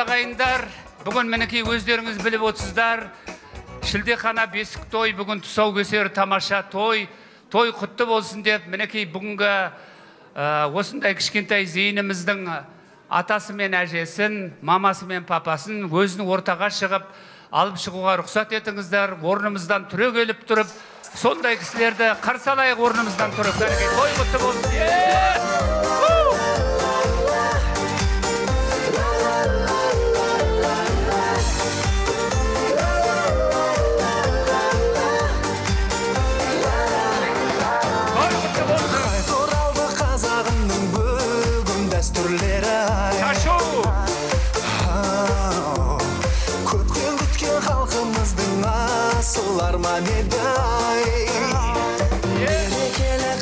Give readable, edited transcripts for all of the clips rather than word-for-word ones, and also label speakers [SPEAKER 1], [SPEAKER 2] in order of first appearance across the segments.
[SPEAKER 1] Ағайындар, бүгін мінекей өздеріңіз біліп отырсыздар. Шілдехана бесік той, бүгін тұсаукесер тамаша той құтты болсын деп, мінекей бүгінгі осындай кішкентай зейініміздің атасы мен әжесін, мамасы мен папасын өзінің ортаға шығып, алып шығуға рұқсат етіңіздер. Орнымыздан түрегеліп тұрып, сондай кісілерді қарсы алайық. Орнымыздан тұрып, той құтты болсын.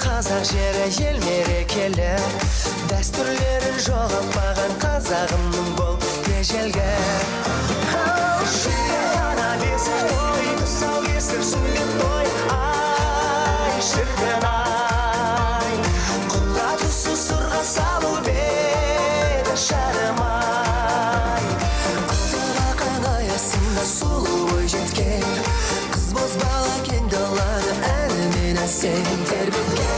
[SPEAKER 2] Қазақ жері ел мерекелі, дәстүрлерін жоғалтпаған қазағымның бұл ежелгі. Шілдехана бесік той, тұсаукесер сүндет той, ай шіркін ай, құтта түсі сырға салып еді шәрім ай. Ақтыға қаңғай асында сұлу ой жеткен, қыз бозбала кенді олады әнімен әсем тербеткен.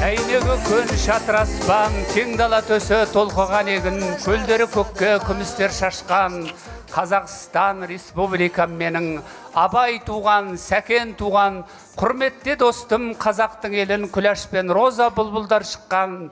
[SPEAKER 1] Әйнегі күн шатыраспан, кең дала төсі толқыған егін, көлдері көкке күмістер шашқан. Қазақстан республикам менің, Абай туған, Сәкен туған, құрметті достым қазақтың елін, күләш пен роза бұлбұлдар шыққан.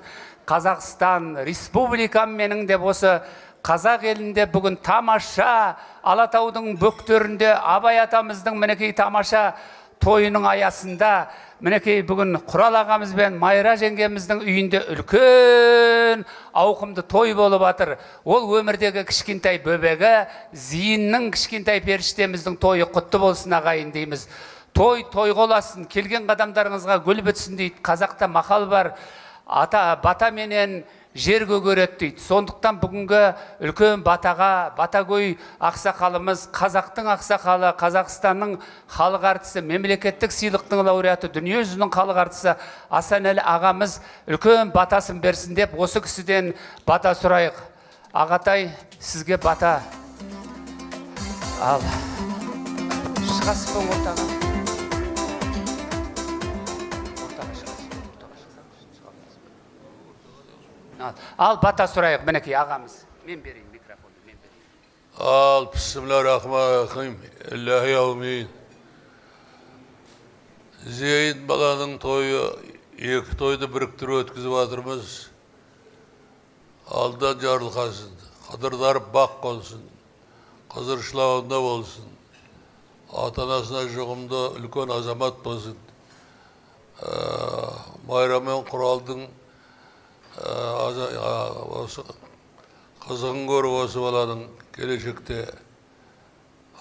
[SPEAKER 1] Қазақстан республикам менің деп осы қазақ елінде бүгін тамаша, Алатаудың бөктерінде Абай атамыздың мінекей тамаша тойының аясында, мінекей бүгін Құрал ағамыз бен Майра жеңгеміздің үйінде үлкен ауқымды той болып жатыр. Ол өмірдегі кішкентай бөбегі, зейіннің кішкентай періштеміздің тойы құтты болсын ағайын дейміз. Той қоласын, келген қадамдарыңызға гүл бітсін дейді. Қазақта мақал бар, ата бата менен жер көгереді дейді. Сондықтан бүгінгі үлкен батаға, батагөй ақсақалымыз, қазақтың ақсақалы, Қазақстанның халық артисі, мемлекеттік сыйлықтың лауреаты, дүниежүзінің халық артисі Асанәлі ағамыз үлкен батасын берсін деп, осы кісіден бата сұрайық. Ағатай, сізге бата. Ал, шығасыз ба ортаға? Ал бата сұрайық, мінекей ағамыз. Мен берейін микрофонды, мен берейін.
[SPEAKER 3] Ал, бисмиллахир-рахманир-рахим, Аллахи аумин. Зейін баланың тойы, екі тойды біріктіріп өткізіп жатырмыз. Алдан жарылқасын, қыдырдарып бақ қонсын, қызыр шылауында болсын, ата-анасына жұғымды үлкен азамат болсын. Майрамен Құралдың осы қызығын көріп осы баланың келешекте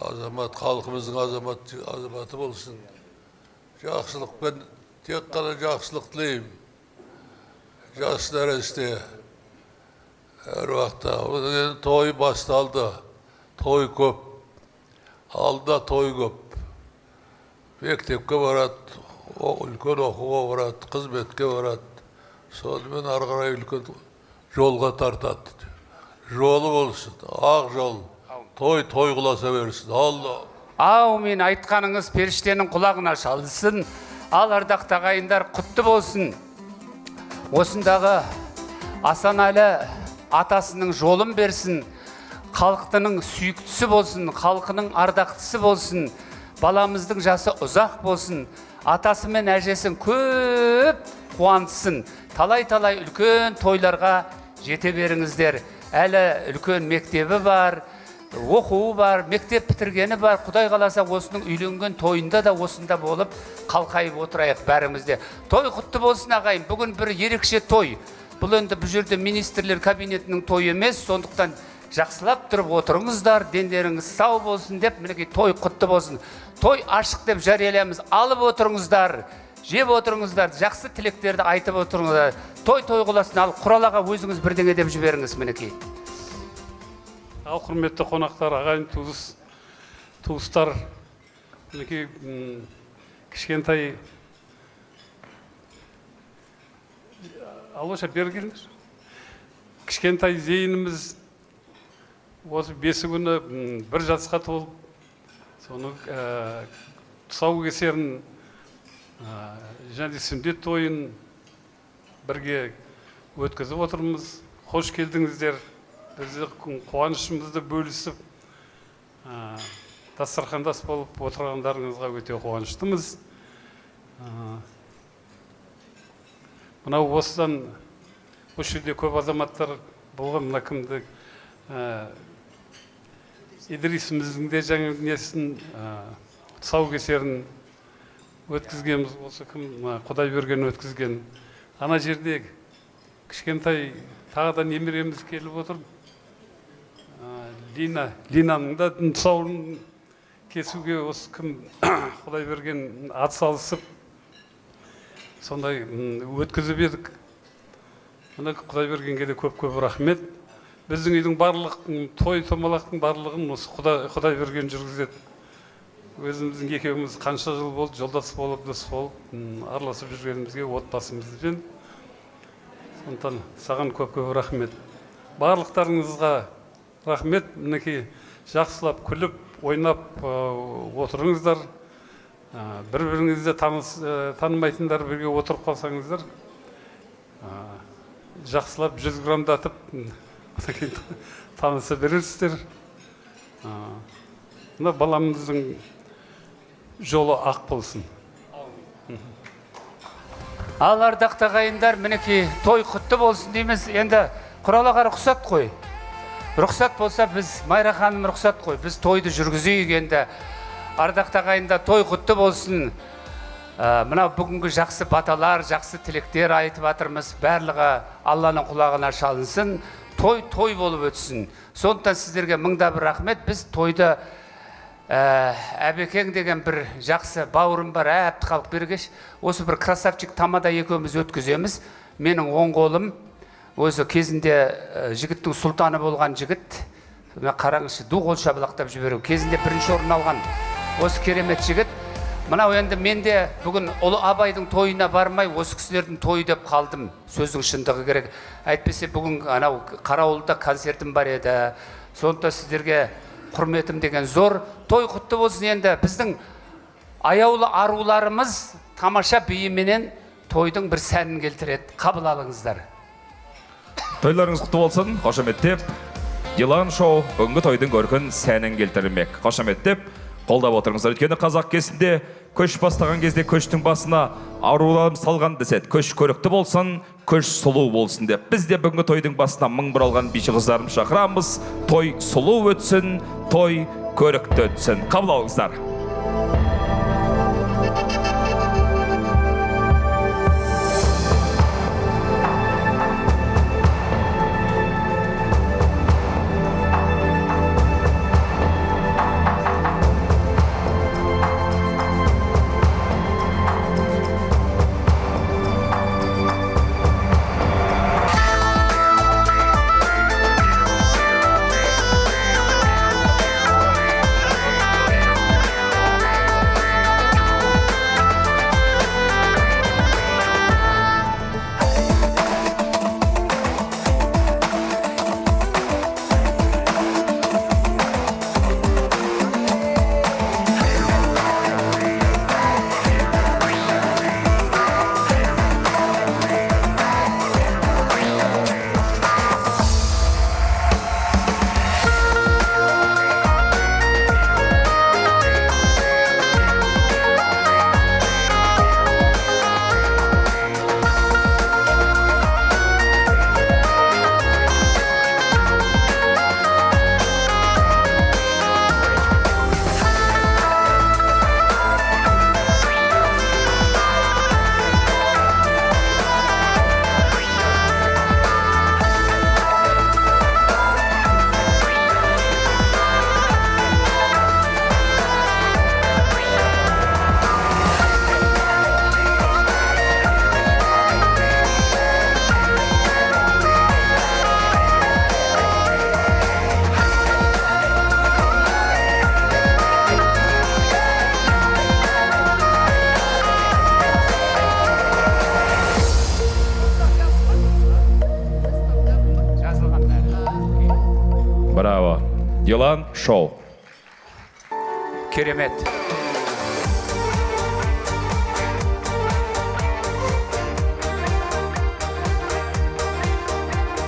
[SPEAKER 3] азамат, халқымыздың азаматы болсын. Жақсылықпен, тек қана жақсылық тілеймін. Жақсы нәресте әр уақытта. Той басталды, той көп, алда той көп. Мектепке барады, үлкен оқуға барады, қызметке барады. Сонымен ары қарай үлкен жолға тартады. Жолы болсын, ақ жол. Той құласа берсін. Алла.
[SPEAKER 1] Аумин, айтқаныңыз періштенің құлағына шалсын. Ал ардақты ағайындар, құтты болсын. Осындағы Асанәлі атасының жолын берсін. Халықтың сүйіктісі болсын, халқының ардақтысы болсын. Баламыздың жасы ұзақ болсын. Атасы мен әжесін көп қуантсын. Талай-талай үлкен тойларға жете беріңіздер. Әлі үлкен мектебі бар, оқуы бар, мектеп бітіргені бар. Құдай қаласа осының үйленген тойында да осында болып қалқайып отырайық бәрімізде. Той құтты болсын ағайын. Бүгін бір ерекше той. Бұл енді бұл жерде министрлер кабинетінің тойы емес, сондықтан жақсылап тұрып отырыңыздар, дендеріңіз сау болсын деп, мінекей той құтты болсын. Той ашық деп жариялаймыз. Алып отырыңыздар, жеп отырыңыздар, жақсы тілектерді айтып отырыңыздар. Той құласын. Ал Құралаға өзіңіз бірдеңе деп жіберіңіз мінекей.
[SPEAKER 4] Ал құрметті қонақтар, ағайын туыстар, мінекей кішкентай алоша бері келіңдер. Кішкентай зейініміз осы 5 күні бір жасқа толып, соны тұсау кесерін және сүндет тойын бірге өткізіп отырмыз. Қош келдіңіздер. Бізді қуанышымызды бөлісіп, дастархандас болып отырғандарыңызға өте қуаныштымыз. Мынау осыдан осы жерде көп азаматтар болған, мына кімді Идрисіміздің де жаңа несін тұсау кесерін өткізгенбіз. Осы кім Құдай берген өткізген. Ана жерде кішкентай тағы да немереміз келіп отыр. Линаның да тұсауын кесуге осы кім Құдай берген ат салысып сондай өткізіп едік. Мына Құдай бергенге де көп рахмет. Біздің үйдің барлық той-томалақтың барлығын осы Құдай берген жүргізеді. Өзіміздің екеуміз қанша жыл болды, жолдас болып, дос болып, араласып жүргенімізге отбасымызбен. Сондықтан саған көп рахмет. Барлықтарыңызға рахмет. Мінекей жақсылап күліп, ойнап отырыңыздар. Бір-біріңізді танымайтындар бірге отырып қалсаңыздар, жақсылап 100 грамдатып таныса берерсіздер. Мына баламыздың жолы ақ болсын.
[SPEAKER 1] Ал ардақты ағайындар, мінекей той құтты болсын дейміз. Енді Құралаға рұқсат қой. Рұқсат болса біз, Майра ханым рұқсат қой. Біз тойды жүргізейік енді. Ардақты ағайында той құтты болсын. Мына бүгінгі жақсы баталар, жақсы тілектер айтып атырмыз. Барлығы Алланың құлағына шалынсын. Той болып өтсін. Сондықтан сіздерге мыңда бір рахмет. Біз тойды Әбекең деген бір жақсы бауырым бар, Әбдіхалық Бергеш. Осы бір красавчик тамада екеуміз өткіземіз. Менің оң қолым, өзі кезінде жігіттің сұлтаны болған жігіт. Қараңызшы, ду қол шабалақтап жіберу. Кезінде бірінші орын алған осы керемет жігіт. Мынау енді мен де бүгін ұлы Абайдың тойына бармай, осы кісілердің тойы деп қалдым. Сөздің шындығы керек. Әйтпесе бүгін анау Қарауылда концертім бар еді. Сондықтан сіздерге құрметім деген зор. Той құтты болсын. Енді біздің аяулы аруларымыз тамаша биіменен тойдың бір сәнін келтіреді. Қабыл алыңыздар.
[SPEAKER 5] Тойларыңыз құтты болсын. Қошаметтеп, Дилан шоу бүгінгі тойдың көркін сәнін келтірмек. Қошаметтеп қолдап отырыңыздар. Өйткені қазақ кезінде көш бастаған кезде көштің басына аруларым салған деседі. Көш көрікті болсын, көш сұлу болсын деп. Біз де бүгінгі тойдың басына мың бұралған биші қыздарым шақырамыз. Той сұлу өтсін, той көрікті өтсін. Қабыл алыңыздар. Дилан Шоу.
[SPEAKER 1] Керемет.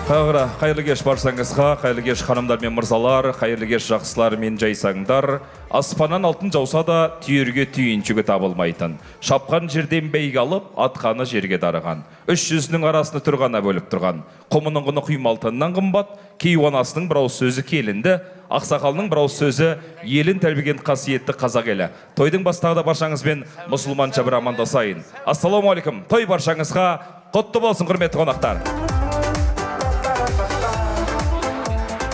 [SPEAKER 5] Қағыра, қайырлы кеш барсаңызға, қайырлы кеш ханымдар мен мырзалар, қайырлы кеш жақсылар мен жайсаңдар. Аспаннан алтын жауса да, түйерге түйіншігі табылмайтын. Шапқан жерден бәйге алып, атқаны жерге дарыған. Үш жүзінің арасында тұрғана бөліп тұрған. Құмының құны құймалтыннан қымбат, кейуанасының бір ауыз сөзі келінді, ақсақалының бір ауыз сөзі елін тәрбиген қасиетті қазақ елі. Тойдың бастағыда баршаңызбен мұсылманша бір амандасайын. Ассалаумағалейкум. Той баршаңызға құтты болсын, құрметті қонақтар.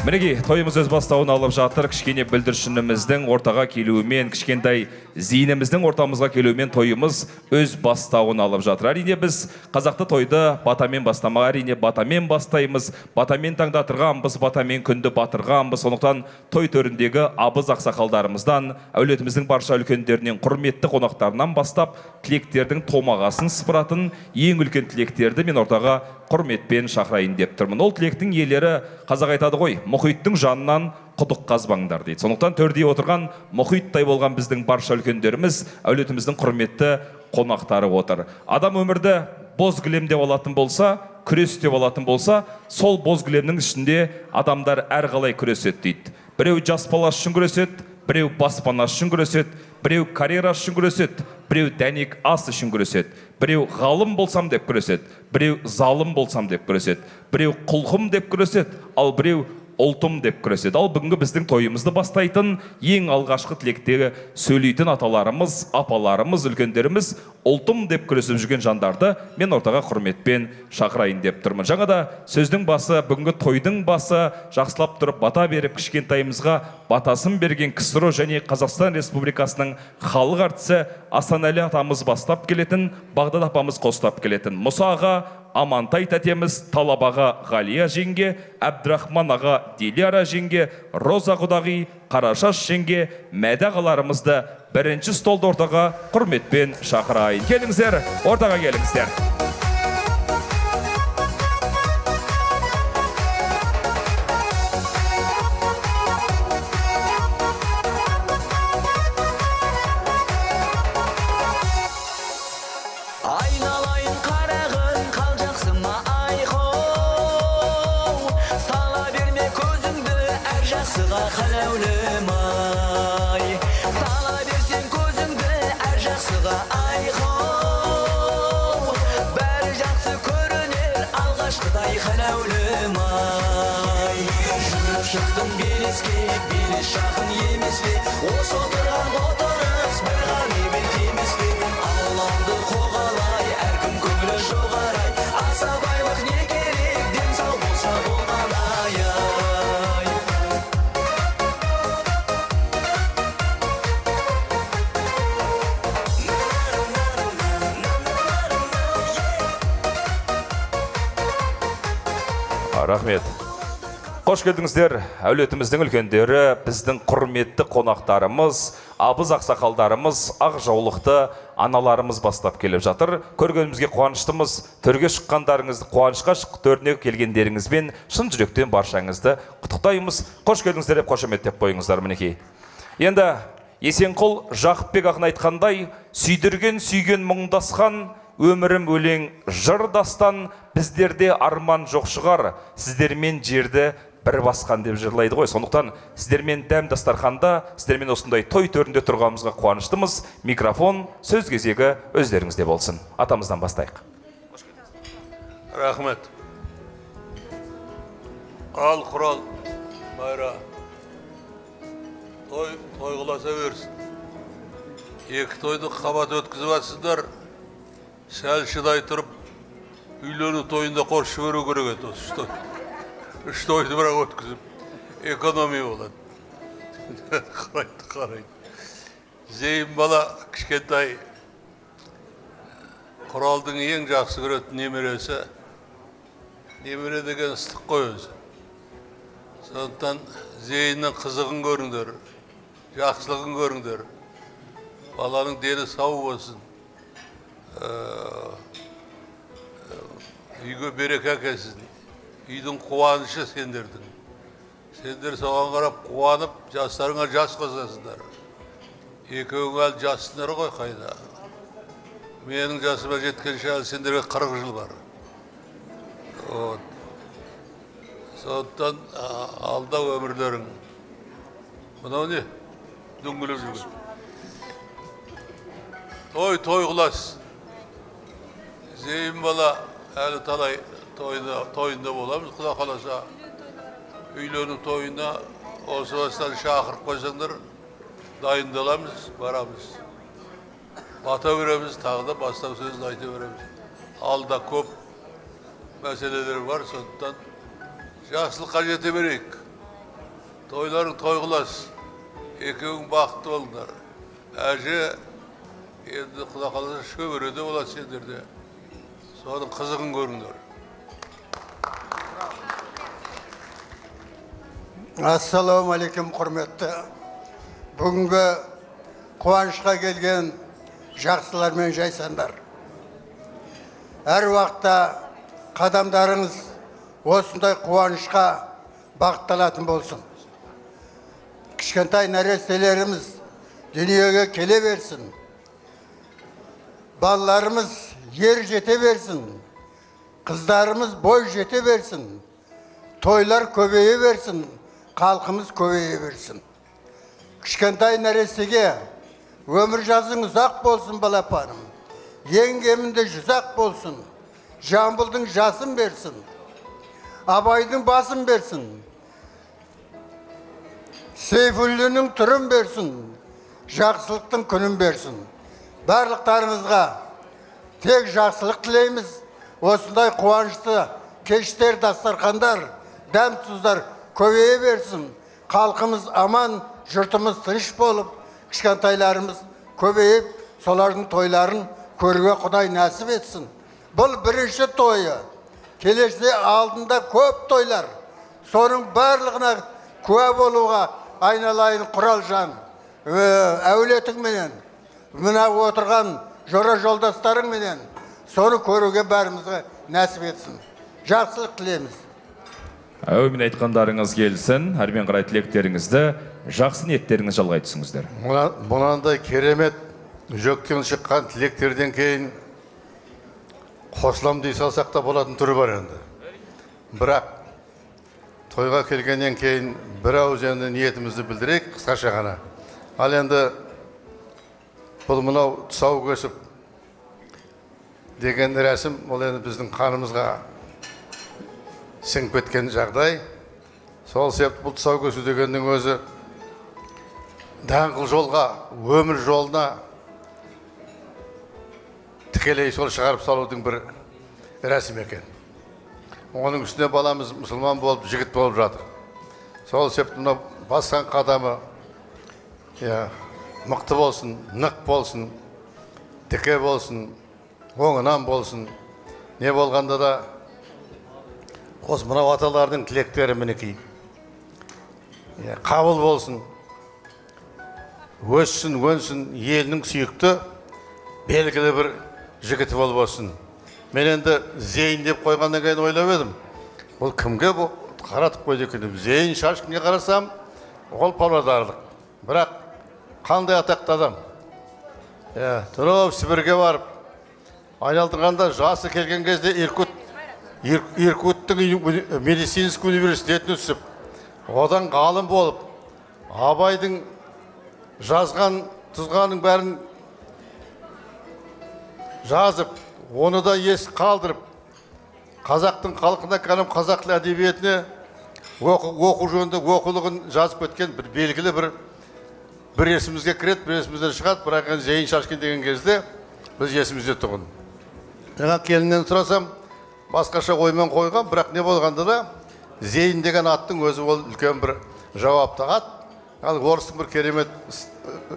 [SPEAKER 5] Мінеки, тойымыз өз бастауын алып жатыр. Кішкене бүлдіршініміздің ортаға келуімен, кішкентай зейініміздің ортамызға келуімен тойымыз өз бастауын алып жатыр. Әрине біз қазақты тойды батамен бастамақ, әрине батамен бастаймыз, батамен таңдатырғанбыз, батамен күнді батырғанбыз. Сондықтан той төріндегі абыз ақсақалдарымыздан, әулетіміздің барша үлкендерінен, құрметті қонақтарынан бастап, тілектердің томағасын сыпыратын ең үлкен тілектерді мен ортаға құрметпен шақырайын деп тұрмын. Ол тілектің иелері қазақ айтады ғой, мұхиттың жанынан құдық қазбаңдар дейді. Сондықтан төрде отырған мұхиттай болған біздің барша үлкендеріміз, әулетіміздің құрметті қонақтары отыр. Адам өмірді боз кілем деп алатын болса, күрес деп алатын болса, сол боз кілемнің ішінде адамдар әрқалай күреседі дейді. Біреу жас баласы үшін күреседі, біреу баспанасы үшін күреседі, біреу карьерасы үшін күреседі, біреу дәнек ас үшін күреседі, біреу ғалым болсам деп күреседі, біреу залым болсам деп күреседі, біреу құлқым деп күреседі, ал біреу ұлтым деп күреседі. Ал бүгінгі біздің тойымызды бастайтын ең алғашқы тілектегі сөйлейтін аталарымыз, апаларымыз, үлкендеріміз ұлтым деп күресіп жүрген жандарды мен ортаға құрметпен шақырайын деп тұрмын. Жаңада сөздің басы, бүгінгі тойдың басы, жақсылап тұрып бата беріп кішкентайымызға батасын берген КСРО және Қазақстан Республикасының халық әртісі Асанәлі атамыз бастап келетін, Бағдат апамыз қостап келетін. Мұса аға, Амантай тәтеміз, Талабаға Ғалия жеңге, Әбдірахман аға Диляра жеңге, Роза құдағи, Қарашаш жеңге, Мәді ағаларымызды бірінші столды ортаға құрметпен шақырайын. Келіңіздер, ортаға келіңіздер.
[SPEAKER 2] Айналайын қарағым, қал жақсыма айқау, сала берме көзіңді әр жақсыға қаләулім ай. Сала берсең көзіңді әр жақсыға айқау, бәрі жақсы көрінер алғашқыдай қаләулім ай. Жүріп шықтым белеске, белес жақын емес пе, осы отырған отырыс бір ғанибет емес пе. Аллаңды қоғалай, әркім көңілі жоғарай, асабайлық не керек, ден сау болса болғаны-ай.
[SPEAKER 5] Рахмет. Қош келдіңіздер, әулетіміздің үлкендері, біздің құрметті қонақтарымыз, абыз ақсақалдарымыз, ақ жаулықты аналарымыз бастап келіп жатыр. Көргенімізге қуаныштымыз, төрге шыққандарыңызды, қуанышқа төріне келгендеріңізбен шын жүректен баршаңызды құттықтаймыз. Қош келдіңіздер деп қошеметтеп қойыңыздар мінекей. Енді Есенқұл Жақыпбек ақын айтқандай, сүйдірген сүйген мұңдасқан, өмірім өлең жыр дастан, біздерде арман жоқ шығар, сіздермен жерді бір басқан деп жырлайды ғой. Сондықтан сіздермен дәм дастарханда, сіздермен осындай той төрінде тұрғанымызға қуаныштымыз. Микрофон, сөз кезегі өздеріңізде болсын. Атамыздан бастайық.
[SPEAKER 3] Рахмет. Ал құрал, майра. Той қыласа берсін. Екі тойды қабат өткізіп атсыздар. Сәл шыдай тұрып, үйлену тойында қоршы беру керек еді осы. Үш тойды бірақ өткізіп, экономия болады. Қарайды. Зейін бала кішкентай құралдың ең жақсы көретін немересі. Немере деген ыстық қой өзі. Сондықтан Зейіннің қызығын көріңдер, жақсылығын көріңдер. Баланың дені сау болсын. Үйге береке әкелсін. Үйдің қуанышы сендердің. Сендер соған қарап қуанып, жастарыңа жас қосасыңдар. Екеуің әлі жассыңдар ғой қайда. Менің жасыма жеткенше әлі сендерге 40 жыл бар. Сондықтан алда өмірлерің. Мынау не? Дөңгелеп жүрген. Той қылас. Зейін бала әлі талай тойында боламыз. Құда қаласа үйлену тойына осы бастан шақырып қойсаңдар, дайындаламыз, барамыз. Бата береміз, тағы да бастау сөзін айта береміз. Алда көп мәселелер бар, сондықтан жақсылыққа жете берейік. Тойларың той қылас. Екеуің бақытты болыңдар. Әже енді құда қаласа шөбереде болады сендерде. Соның қызығын көріңдер.
[SPEAKER 6] Ассаламу алейкум, құрметті. Бүгінгі қуанышқа келген жақсылар мен жайсандар. Әр уақытта қадамдарыңыз осындай қуанышқа бағытталатын болсын. Кішкентай нәрестелеріміз дүниеге келе берсін. Балаларымыз ер жете берсін. Қыздарымыз бой жете берсін. Тойлар көбейе берсін. Халқымыз көбейе берсін. Кішкентай нәрестеге өмір жазың ұзақ болсын балапаным. Ең кемінде 100 болсын. Жамбылдың жасын берсін. Абайдың басын берсін. Сейфуллінің түрін берсін. Жақсылықтың күнін берсін. Барлықтарыңызға тек жақсылық тілейміз. Осындай қуанышты кештер, дастархандар, дәм тұздар көбейе берсін. Халқымыз аман, жұртымыз тыныш болып, кішкентайларымыз көбейіп, солардың тойларын көруге Құдай нәсіп етсін. Бұл бірінші тойы. Келеште алдында көп тойлар. Соның барлығына куә болуға айналайын Құралжан, әулетің менен, мына отырған жора жолдастарың менен, соны көруге бәрімізге нәсіп етсін. Жақсылық тілейміз.
[SPEAKER 5] Әумен айтқандарыңыз келсін, әрмен қарай тілектеріңізді, жақсы ниеттеріңіз жалғай түсіңіздер.
[SPEAKER 7] Мұнандай керемет жүктен шыққан тілектерден кейін қосылам дей салсақ та болатын түрі бар енді. Бірақ тойға келгеннен кейін бір ауыз енді ниетімізді білдірейік, қысқаша ғана. Ал енді бұл мынау тұсау көсіп деген рәсім, ол енді біздің қанымызға сіңіп кеткен жағдай. Сол себепті бұл тұсау көсу дегеннің өзі даңғыл жолға, өмір жолына тікелей сол шығарып салудың бір рәсім екен. Оның үстіне баламыз мұсылман болып, жігіт болып жатыр. Сол себепті мына басқан қадамы мықты болсын, нық болсын, тіке болсын, оңынан болсын. Не болғанда да осы мынау аталардың тілектері мінекей қабыл болсын, өссін, өнсін, елінің сүйікті белгілі бір жігіті болып olsun. Мен енді Зейін деп қойғаннан кейін ойлап едім. Ол кімге қаратып қойды екен? Зейін Шашкинге қарасам, ол павлодарлық. Бірақ қандай атақты адам. Тұрып Сібірге барып, айналдырғанда жасы келген кезде Иркуттың медицинский университетіне түсіп, одан ғалым болып, Абайдың жазған тұзғаның бәрін жазып, оны да ес қалдырып, қазақтың халқына, қазақ тілі әдебиетіне оқу жөнінде оқулығын жазып кеткен бір белгілі бір есімізге кіреді, бір есімізден шығады. Бірақ Зейін Шашкин деген кезде біз есімізде тұғын. Жаңа келіннен сұрасам, басқаша оймен қойған, бірақ не болғанда да Зейін деген аттың өзі ол үлкен бір жауапты ат. Ал орыстың бір керемет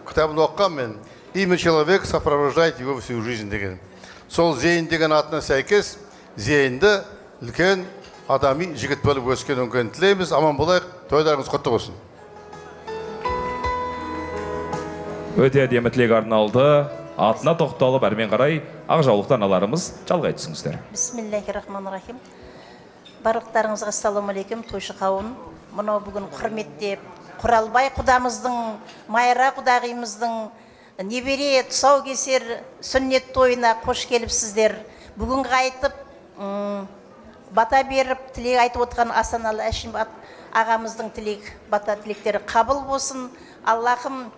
[SPEAKER 7] кітабын оққан мен. Имя человека сопровождает его всю жизнь деген. Сол Зейін деген атына сәйкес Зейінді үлкен адами жігіт болып өскен өңген тілейміз. Аман болайық, тойларыңыз құтты болсын.
[SPEAKER 5] Өте әдемі тілек арналды. Атына тоқталып, әрмен қарай ақ аналарымыз жалғай түсіңіздер.
[SPEAKER 8] Бисмиллахиррахманиррахим. Барлықтарыңызға ассаламу алейкум, тойшы қауым. мынау бүгін құрметтеп, Құралбай құдамыздың, Майра құдағимыздың небере тұсаукесер сүннет тойына қош келіпсіздер. Бүгінгі айтып, бата беріп, тілек айтып отқан Асаналы Әшім ағамыздың бата тілектері қабыл болсын. Аллахым,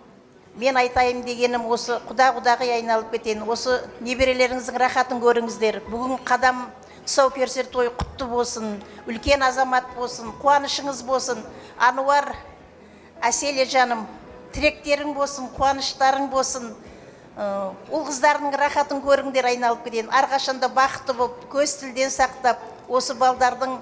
[SPEAKER 8] мен айтайын дегенім осы, құда-құдағи айналып кетейін. Осы неберелеріңіздің рахатын көріңіздер. Бүгін қадам тұсаукесер той құтты болсын, үлкен азамат болсын, қуанышыңыз болсын. Ануар, Әселе жаным, тілектерің болсын, қуаныштарың болсын. Ол қыздарының рахатын көріңдер, айналып кетейін. Арқашанда бақытты болып, көз тілден сақтап, осы балдардың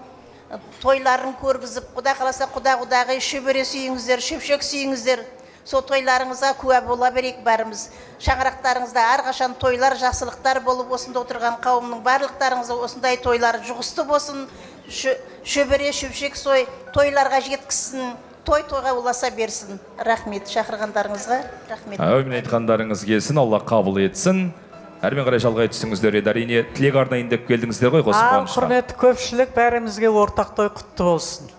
[SPEAKER 8] тойларын көргізіп, құда қаласа құда-құдағи шөбере сүйіңіздер, шөпшек сүйіңіздер. Сол тойларыңызға куә бола берейік бәріміз. Шаңырақтарыңызда әрқашан тойлар, жақсылықтар болып, осында отырған қауымның барлықтарыңызда осындай тойлар жұғысты болсын. Шөбере, шөпшек сой, тойларға жеткізсін, той-тойға уласа берсін. Рахмет, шақырғандарыңызға рахмет.
[SPEAKER 5] Әумин айтқандарыңыз келсін, Алла қабыл етсін. Әрмен қарай жалғай түсіңіздер еді. Әрине тілек арнайын деп келдіңіздер ғой осы қуанышқа.
[SPEAKER 9] Құрметті көпшілік, бәрімізге ортақ той құтты болсын.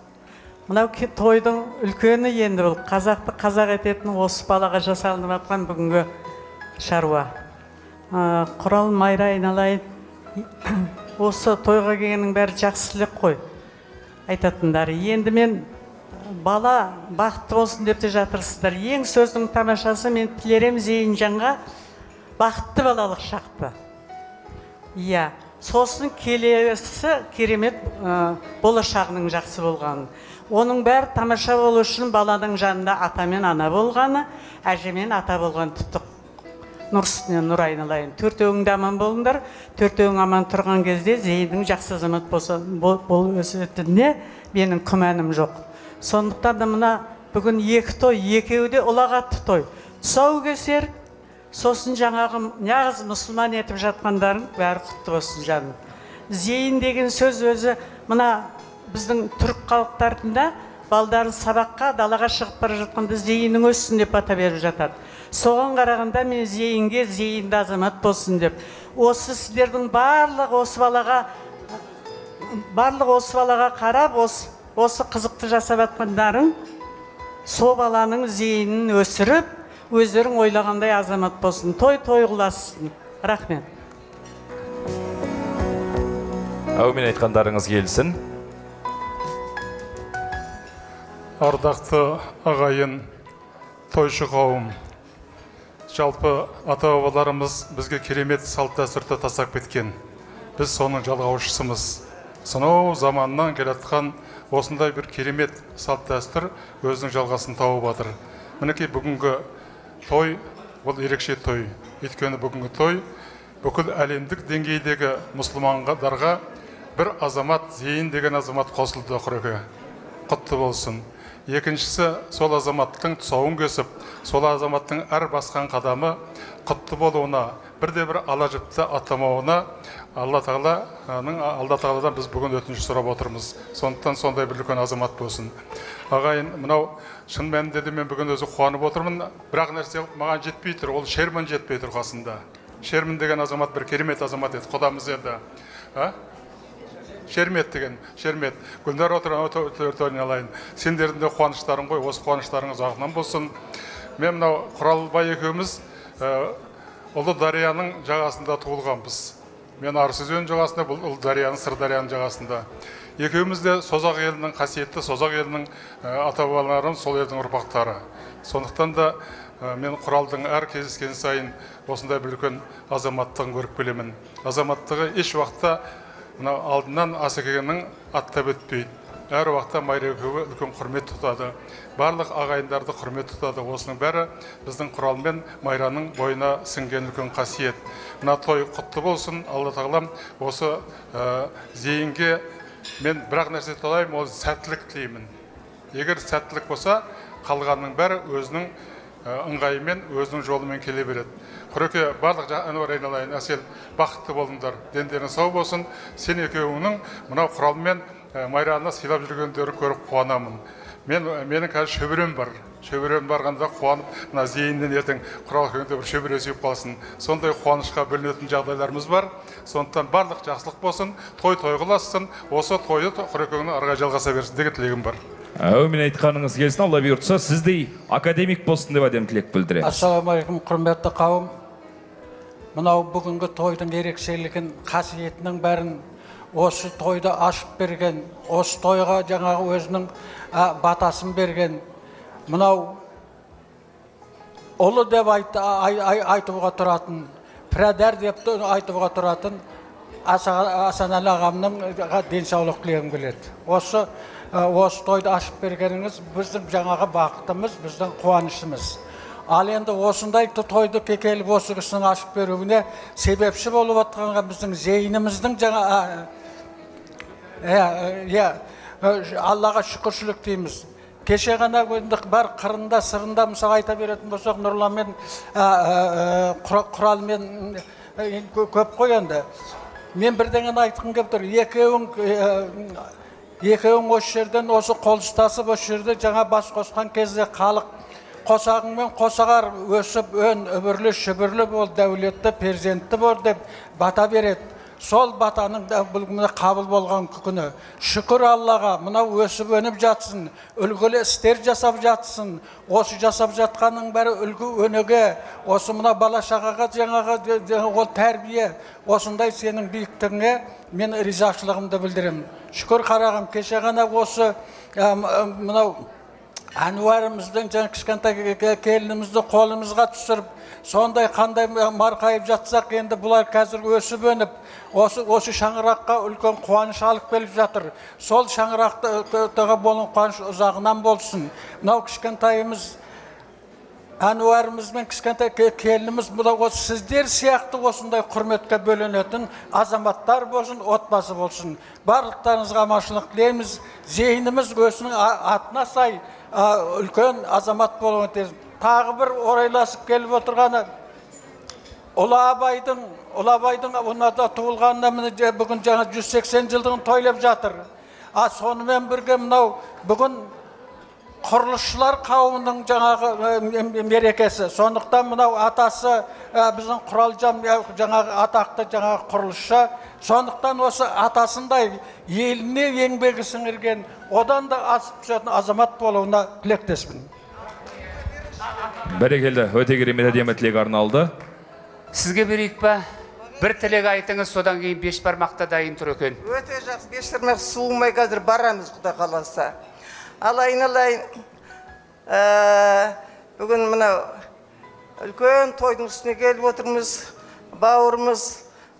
[SPEAKER 9] Мынау тойдың үлкені енді бұл қазақты қазақ ететін осы балаға жасалынып жатқан бүгінгі шаруа. Құрал, Майра, айналайын, осы тойға келгеннің бәрі жақсы тілек қой айтатындары. Енді мен бала бақытты болсын деп те жатырсыздар. Ең сөздің тамашасы, мен тілерем Зейінжанға бақытты балалық шақты. Иә, сосын келесі керемет болашағының жақсы болғаны. Оның бәрі тамаша болу үшін баланың жанында ата мен ана болғаны, әже мен ата болған тұттық. Нұр үстіне нұр айналайын. Төртеуіңді аман болыңдар. Төртеуің аман тұрған кезде Зейіндің жақсы азамат болып өсетініне менің күмәнім жоқ. Сондықтан да мына бүгін екі той, екеуі де ұлағатты той. Тұсаукесер, сосын жаңағы нағыз мұсылман етіп жатқандарың бәрі құтты болсын жаным. Зейін деген сөз өзі мына біздің түрік халықтарында балдарын сабаққа, далаға шығып бара жатқанда Зейіннің өссін деп бата беріп жатады. Соған қарағанда мен Зейінге Зейінді азамат болсын деп. Осы сіздердің барлық осы балаға қарап, осы қызықты жасап жатқандарың, сол баланың Зейінін өсіріп, өздерің ойлағандай азамат болсын. Той қыласын. Рахмет.
[SPEAKER 5] Әумин айтқандарыңыз келсін.
[SPEAKER 10] Ардақты ағайын, тойшы қауым, жалпы ата-бабаларымыз бізге керемет салт дәстүрді тастап кеткен. Біз соның жалғаушысымыз. Сонау заманнан келатқан осындай бір керемет салт дәстүр өзінің жалғасын тауып жатыр. Мінекей бүгінгі той, бұл ерекше той. Өйткені бүгінгі той бүкіл әлемдік деңгейдегі мұсылмандарға бір азамат, Зейін деген азамат қосылды. Құтты болсын. Екіншісі, сол азаматтың тұсауын кесіп, сол азаматтың әр басқан қадамы құтты болуына, бірде-бір ала жіпті аттамауына Алла Тағаладан біз бүгін өтініш сұрап отырмыз. Сондықтан сондай бір үлкен азамат болсын. Ағайын, мынау шын мәнінде де мен бүгін өзі қуанып отырмын. Бірақ нәрсе маған жетпей тұр, ол Шерман жетпей тұр қасында. Шерман деген азамат бір керемет азамат еді, құдамыз еді. Шермет деген, Шермет. Гүлнар отырын алайын. Сендердің де қуаныштарың ғой, осы қуаныштарыңыз ағынан болсын. Мен мынау Құралбай екеуміз Ұлы Дарияның жағасында туылғанбыз. Мен Арсызөн жағасында, бұл Ұлы Дарияның, Сырдарияның жағасында. Екеуміз де Созақ елінің қасиетті, Созақ елінің ата-бабаларым, сол елдің ұрпақтары. Сондықтан да мен Құралдың әр кездескен сайын осындай бір үлкен азаматтығын көріп келемін. Азаматтығы еш уақытта алдынан Асекеңнің аттап өтпейді. Әр уақытта Майра екеуі үлкен құрмет тұтады. Барлық ағайындарды құрмет тұтады. Осының бәрі біздің Құрал мен Майраның бойына сіңген үлкен қасиет. Мына той құтты болсын. Алла Тағалам осы Зейінге мен бірақ нәрсе тілеймін, ол сәттілік тілеймін. Егер сәттілік болса, қалғанның бәрі өзінің ыңғайымен, өзінің жолымен келе береді. Құреке, барлық Әнуар айналайын, Әсел, бақытты болыңдар, дендерің сау болсын. Сен екеуіңнің мынау Құрал мен Майраны сыйлап жүргендерін көріп қуанамын. Менің қазір шөберем бар. Шөберем барғанда қуанып, мына Зейіннен ертең Құрал екеуінде бір шөбере сүйіп қалсын. Сондай қуанышқа бөлінетін жағдайларымыз бар. Сондықтан барлық жақсылық болсын, той қыласын, осы тойы Құрекеңнің арға жалғаса берсін деген тілегім бар.
[SPEAKER 5] Әумин айтқаныңыз келсін, Алла бұйыртса, сіздей академик болсын деп әдем тілек білдіреміз.
[SPEAKER 11] Ассалаумағалейкум, құрметті қауым. Мынау бүгінгі тойдың ерекшелігін, қасиетінің бәрін осы тойды ашып берген, осы тойға жаңағы өзінің батасын берген, мынау ұлы деп айтуға тұратын, пірадар деп айтуға тұратын Асанәлі ағамның денсаулық тілегім келеді. Осы тойды ашып бергеніңіз біздің жаңағы бақытымыз, біздің қуанышымыз. Ал енді осындай тойды келіп осы кісінің ашып беруіне себепші болып отырғанға біздің зейініміздің Аллаға шүкіршілік дейміз. Кеше ғана бар қырында, сырында мысалы айта беретін болсақ, Нұрланмен, Құралмен көп қой енді. Мен бірдеңені айтқым келіп тұр. Екеуің осы жерден, осы қол ұстасып, осы жерде жаңа бас қосқан кезде халық қосағыңмен қосағар өсіп, өн, үбірлі, шүбірлі бол, дәулетті, перзентті бол деп бата береді. Сол батаның қабыл болған күні. Шүкір Аллаға, мынау өсіп өніп жатсын, үлгілі істер жасап жатсын. Осы жасап жатқанның бәрі үлгі өнеге, осы мына бала шағаға жаңағы ол тәрбие, осындай сенің биіктігіңе мен ризашылығымды білдіремін. Шүкір қарағым, кеше ғана осы мынау Әнуарымыздың жаңа кішкентай келінімізді қолымызға түсіріп, сондай қандай марқайып жатсақ, енді бұлар қазір өсіп өніп, осы шаңыраққа үлкен қуаныш алып келіп жатыр. Сол шаңырақтағы болын қуаныш ұзағынан болсын. Мынау кішкентайымыз Әнуарымыз мен кішкентай келініміз сіздер сияқты осындай құрметке бөленетін азаматтар болсын, отбасы болсын. Барлықтарыңызға аманшылық тілейміз. Зейініміз өзінің атына сай үлкен азамат болуын тілейміз. Тағы бір орайласып келіп отырғаны Ұлы Абайдың онада туылғанына бүгін жаңа 180 жылдығын тойлап жатыр. Сонымен бірге мынау бүгін құрылысшылар қауымының жаңағы мерекесі. Сондықтан мынау атасы біздің Құралжан жаңағы атақты жаңағы құрылысшы. Сондықтан осы атасындай еліне еңбегі сіңірген, одан да асып түсетін азамат болуына тілектеспін.
[SPEAKER 5] Бәрекелді, өте керемет әдемі тілек арналды.
[SPEAKER 1] Сізге берейік па? Бір тілек айтыңыз, содан кейін беш бармақта дайын тұр екен.
[SPEAKER 12] Өте жақсы, беш бармақ суымай қазір барамыз, Құда қаласа. Алайын, бүгін мынау үлкен тойдың үстіне келіп отырмыз, бауырымыз,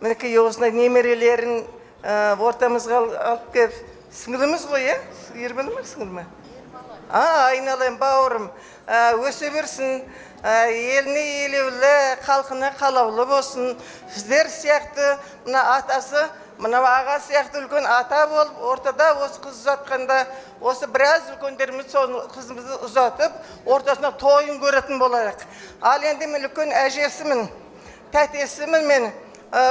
[SPEAKER 12] мінекей осындай немерелерін ортамызға алып келіп, сіңіліміз ғой, ербілі ме, сіңілі ме? Айналайын, бауырым, өсе берсін, еліне елеулі, халқына қалаулы болсын. Сіздер сияқты, мына атасы, мына аға сияқты үлкен ата болып, ортада осы қыз ұзатқанда, осы біраз үлкендеріміз қызымызды ұзатып, ортасына тойын көретін болайық. Ал енді мен үлкен әжесімін, тәтесімін мен,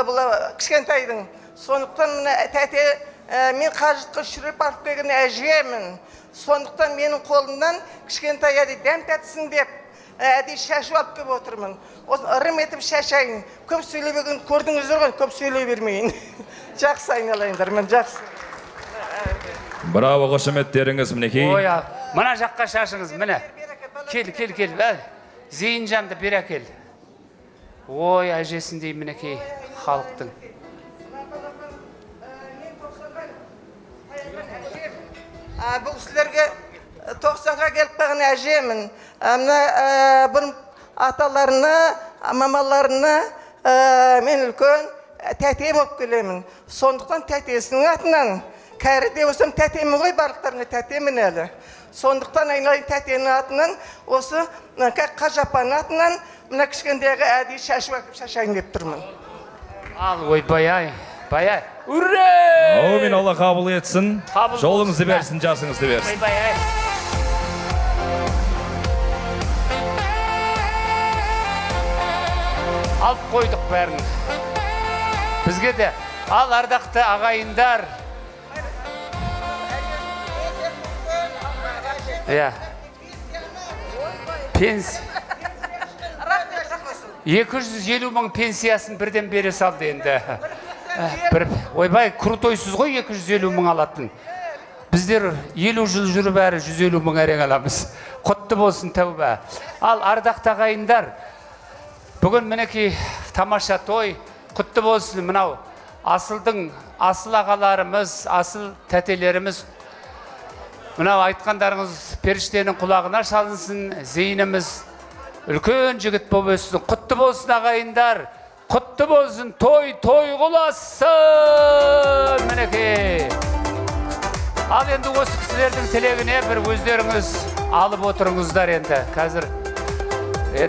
[SPEAKER 12] бұл кішкентайдың. Сондықтан тәте, мен қажытқы шүріп алып келген әжемін. Сондықтан менің қолымнан кішкентай әді дәм тәтісін деп, әді шашу алып кеп отырмын. Ырым етіп шашайын. Көп сөйлебеген көрдіңіздер ғой, көп сөйлей бермейін. Жақсы айналайындар, мен жақсы.
[SPEAKER 5] Браво, қошеметтеріңіз мінекей.
[SPEAKER 1] Мына жаққа шашыңыз, міне. Кел. Зейінжанды бер әкел. Ой, әжесіндей мінекей халықтың.
[SPEAKER 12] Бұл кісілерге 90-ға келіп қаған әжемін. Бұрын аталарына, мамаларына мен үлкен тәте болып келемін. Сондықтан тәтесінің атынан, кәрі де осым тәтемін ғой, барлықтарына тәтемін әлі. Сондықтан айналайын тәтенің атынан, осы қажапаның атынан, мына кішкендегі әдей шашайын деп тұрмын.
[SPEAKER 1] Ал, ой, баяй. Үрре!
[SPEAKER 5] Аумин, Алла қабыл етсін. Жолыңызды берсін, жасыңызды берсін.
[SPEAKER 1] Баяй. Алып қойдық бәрін. Бізге де, ал ардақты ағайындар. Пенсия. 250 мың пенсиясын бірден бере салды енді. Ойбай, крутойсыз ғой 250 мың алатын. Біздер 50 жыл жүріп әрі 150 мың әрең аламыз. Құтты болсын тәуба. Ал ардақты ағайындар, бүгін мінекей тамаша той, құтты болсын. Мынау асылдың асыл ағаларымыз, асыл тәтелеріміз, мынау айтқандарыңыз періштенің құлағына шалынсын, зейініміз үлкен жігіт болып өссін. Құтты болсын ағайындар, құтты болсын, той құласын. Мінекей. Ал енді осы кісілердің тілегіне бір өздеріңіз алып отырыңыздар енді. Қазір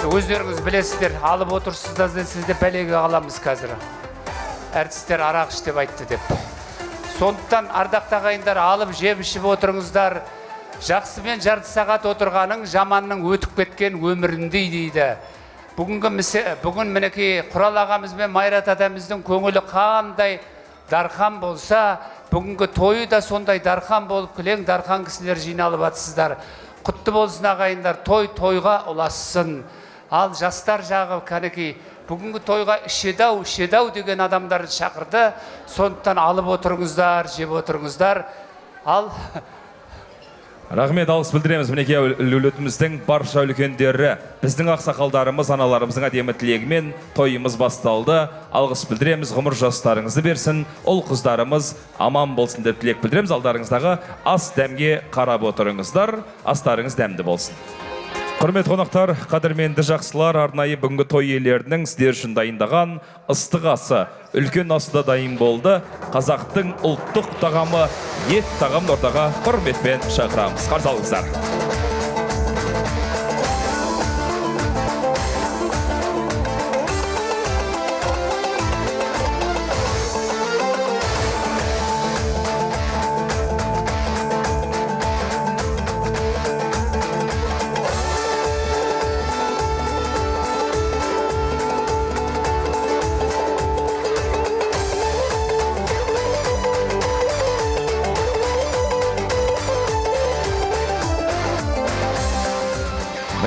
[SPEAKER 1] өздеріңіз білесіздер, алып отырсыздар, сізді бәлеге қаламыз қазір. Әртістер арақ іш деп айтты деп. Сондықтан ардақты ағайындар, алып жеп ішіп отырыңыздар. Жақсымен жарты сағат отырғаның жаманның өтіп кеткен өміріндей дейді. Бүгін мінекей Құрал ағамыз бен Майрат атамыздың көңілі қандай дархан болса, бүгінгі тойы да сондай дархан болып, кілең дархан кісілер жиналып атсыздар. Құтты болсын ағайындар, тойға ұлассын. Ал жастар жағы кәнекей бүгінгі тойға ішедау деген адамдарды шақырды. Сондықтан алып отырыңыздар, жеп отырыңыздар. Ал
[SPEAKER 5] Рахмет, алғыс білдіреміз. Мінекей өлетіміздің барша үлкендері, біздің ақсақалдарымыз, аналарымыздың әдемі тілегімен тойымыз басталды. Алғыс білдіреміз, ғұмыр жастарыңызды берсін, ұл қыздарымыз аман болсын деп тілек білдіреміз. Алдарыңыздағы ас дәмге қарап отырыңыздар, астарыңыз дәмді болсын. Құрмет қонақтар, қадірменді жақсылар, арнайы бүгінгі той иелерінің сіздер үшін дайындаған ыстық асы, үлкен асы да дайын болды. Қазақтың ұлттық тағамы ет тағамын ортаға құрметпен шақырамыз. Қарсы алыңыздар.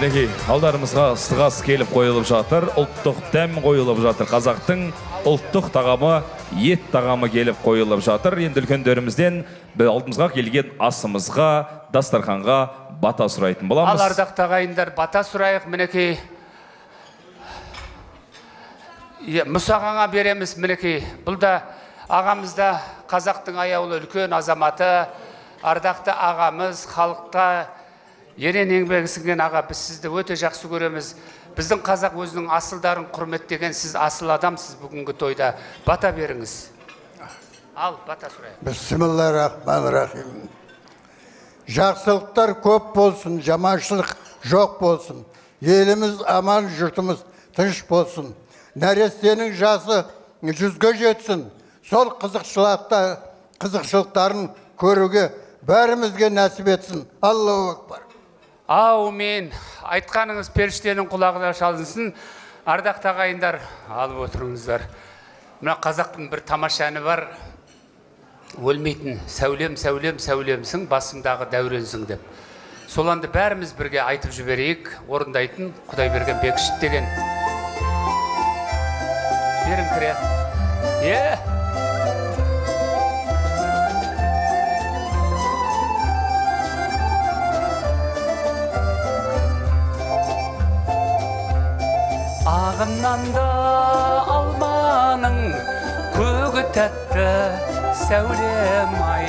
[SPEAKER 5] Мінекей, алдарымызға ыстық ас келіп қойылып жатыр, ұлттық дәм қойылып жатыр. Қазақтың ұлттық тағамы, ет тағамы келіп қойылып жатыр. Енді үлкендерімізден алдымызға келген асымызға, дастарханға бата сұрайтын боламыз.
[SPEAKER 1] Ал ардақты ағайындар, бата сұрайық. Мінекей, Мұсағаңа береміз. Мінекей, бұл да ағамызда қазақтың аяулы үлкен азаматы, ардақты ағамыз, халыққа ерен еңбегі сіңген аға, біз сізді өте жақсы көреміз. Біздің қазақ өзінің асылдарын құрметтеген сіз асыл адамсыз. Бүгінгі тойда бата беріңіз. Ал, бата сұрайық.
[SPEAKER 6] Бисмиллахир-рахманир-рахим. Жақсылықтар көп болсын, жаманшылық жоқ болсын. Еліміз аман, жұртымыз тыныш болсын. Нәрестенің жасы 100-ге жетсін. Сол қызықшылықтарын көруге бәрімізге нәсіп етсін. Аллаху акбар.
[SPEAKER 1] Аумин. Айтқаныңыз періштенің құлағына шалынсын. Ардақты ағайындар, алып отырыңыздар. Мына қазақтың бір тамаша әні бар. Өлмейтін сәулем, сәулем, сәулемсің, басымдағы дәуренсің деп. Сол әнді бәріміз бірге айтып жіберейік. Орындайтын Құдайберген Бекішев деген. Берің кіре. Ағынан да алманың көгі тәтті сәулем ай,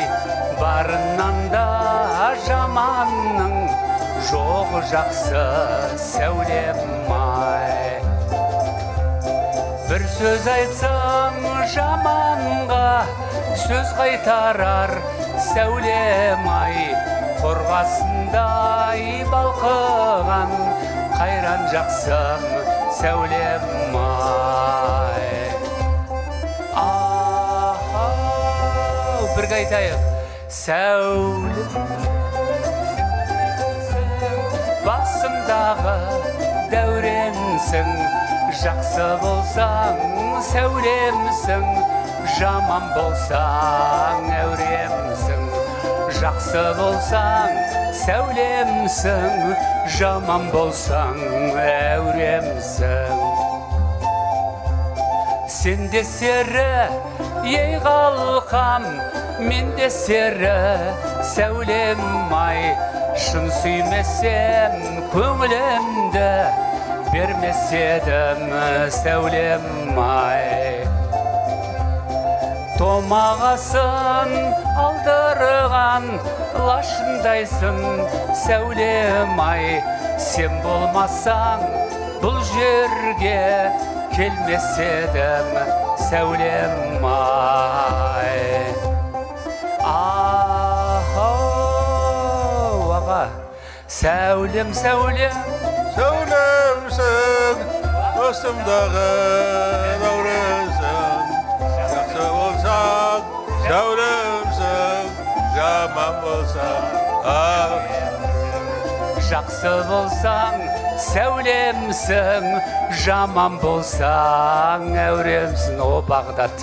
[SPEAKER 1] барынан да жаманның жоғы жақсы сәулем ай. Бір сөз айтсаң жаманға сөз қайтарар сәулем ай, қорғасындай балқыған қайран жақсым сәулем ай. Бірге айтайық. Сәулем, басымдағы дәуренсің, жақсы болсаң сәулемсің, жаман болсаң әуремсің. Жақсы болсаң сәулемсің, жаман болсаң әуремсің. Сенде сері ей қалқам менде сері сәулем ай, шын сүймесем көңілімді бермес едім сәулем ай. Томағасын алдырған лашындайсың сәулем ай, сен болмасаң бұл жерге келмес едім сәулем ай. Аға, сәулем, сәулем,
[SPEAKER 3] Сәулемсің, басымдағы наурызым. Жақсы болсаң, сәулемсің, жаман болсаң,
[SPEAKER 1] жақсы болсаң, сәулемсің, жаман болсаң, әуремсің, о Бағдат.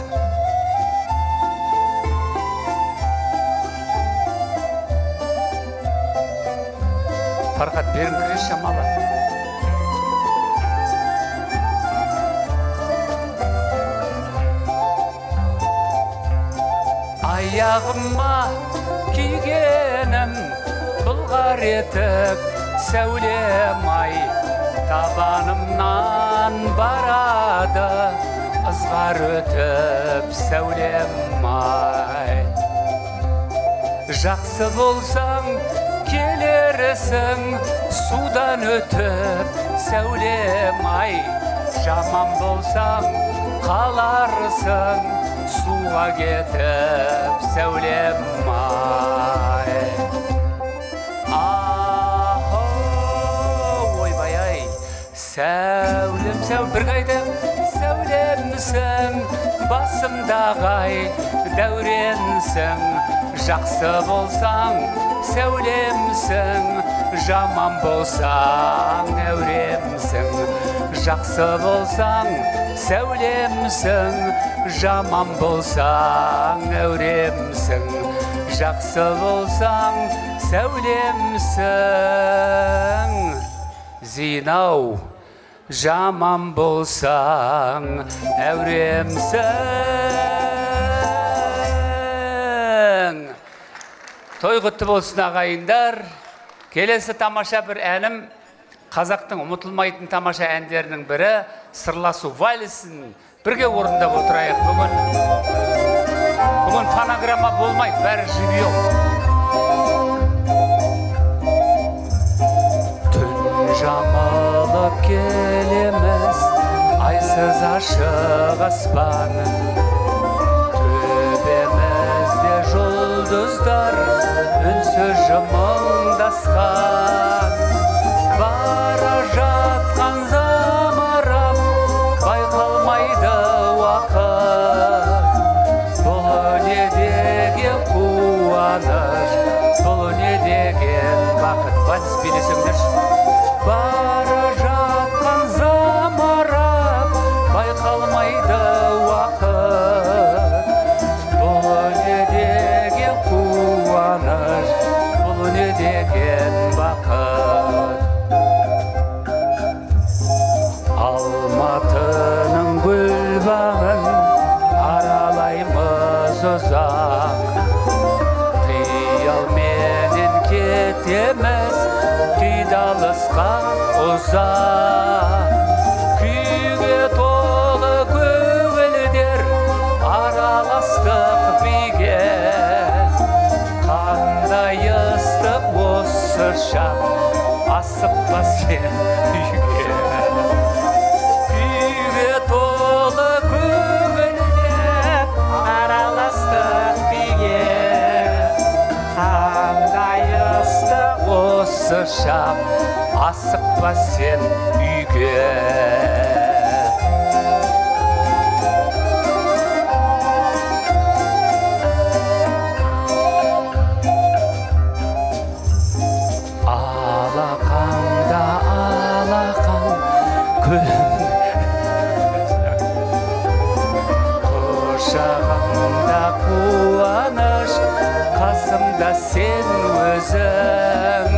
[SPEAKER 1] Фархат, берің кіреш шамалы. Аяғыма кигенім бұлғар етік сәулем ай, табанымнан барады ызғар өтіп сәулем ай. Жақсы болсаң келерсің судан өтіп сәулем ай, жаман болсаң қаларсың суға кетіп сәулем ай. Ойбай ай, сәулем, сәулем, бір қайда сәулемсің, басымдағы ай, дәуренсің, жақсы болсаң сәулемсің, жаман болсаң әуремсің. Жақсы болсаң сәулемсің, жаман болсаң әуремсің. Жақсы болсаң сәулемсің, зинау, жаман болсаң әуремсің. Той құтты болсын ағайындар. Келесі тамаша бір әнім, қазақтың ұмытылмайтын тамаша әндерінің бірі сырласу вальсін бірге орындап отырайық. Бүгін фонограмма болмайды, бәрі живьем. Түн жамылып келеміз, айсыз ашық аспан, төбемізде жұлдыздар үнсіз жымыңдасқан. Бара жатқан замарап байқалмайды уақыт. Бұл не деген қуаныш, бұл не деген бақыт. Вальс билесеңдерші. Бара жатқан замарап байқалмайды уақыт. Бұл не деген қуаныш, бұл не деген бақыт. Алматының гүл бағын аралаймыз ұзақ, қиялменен кетеміз қидалысқа ұзақ. Күйге толы көңілдер араластық биге, қандай ыстық осы шақ, асықпа сен үйге. Күйге толы көңілдер араластық биге, қандай ыстық осы шақ, асықпа сен үйге. Алақанда алақан күн, құшағымда қуаныш, қасымда сен өзің.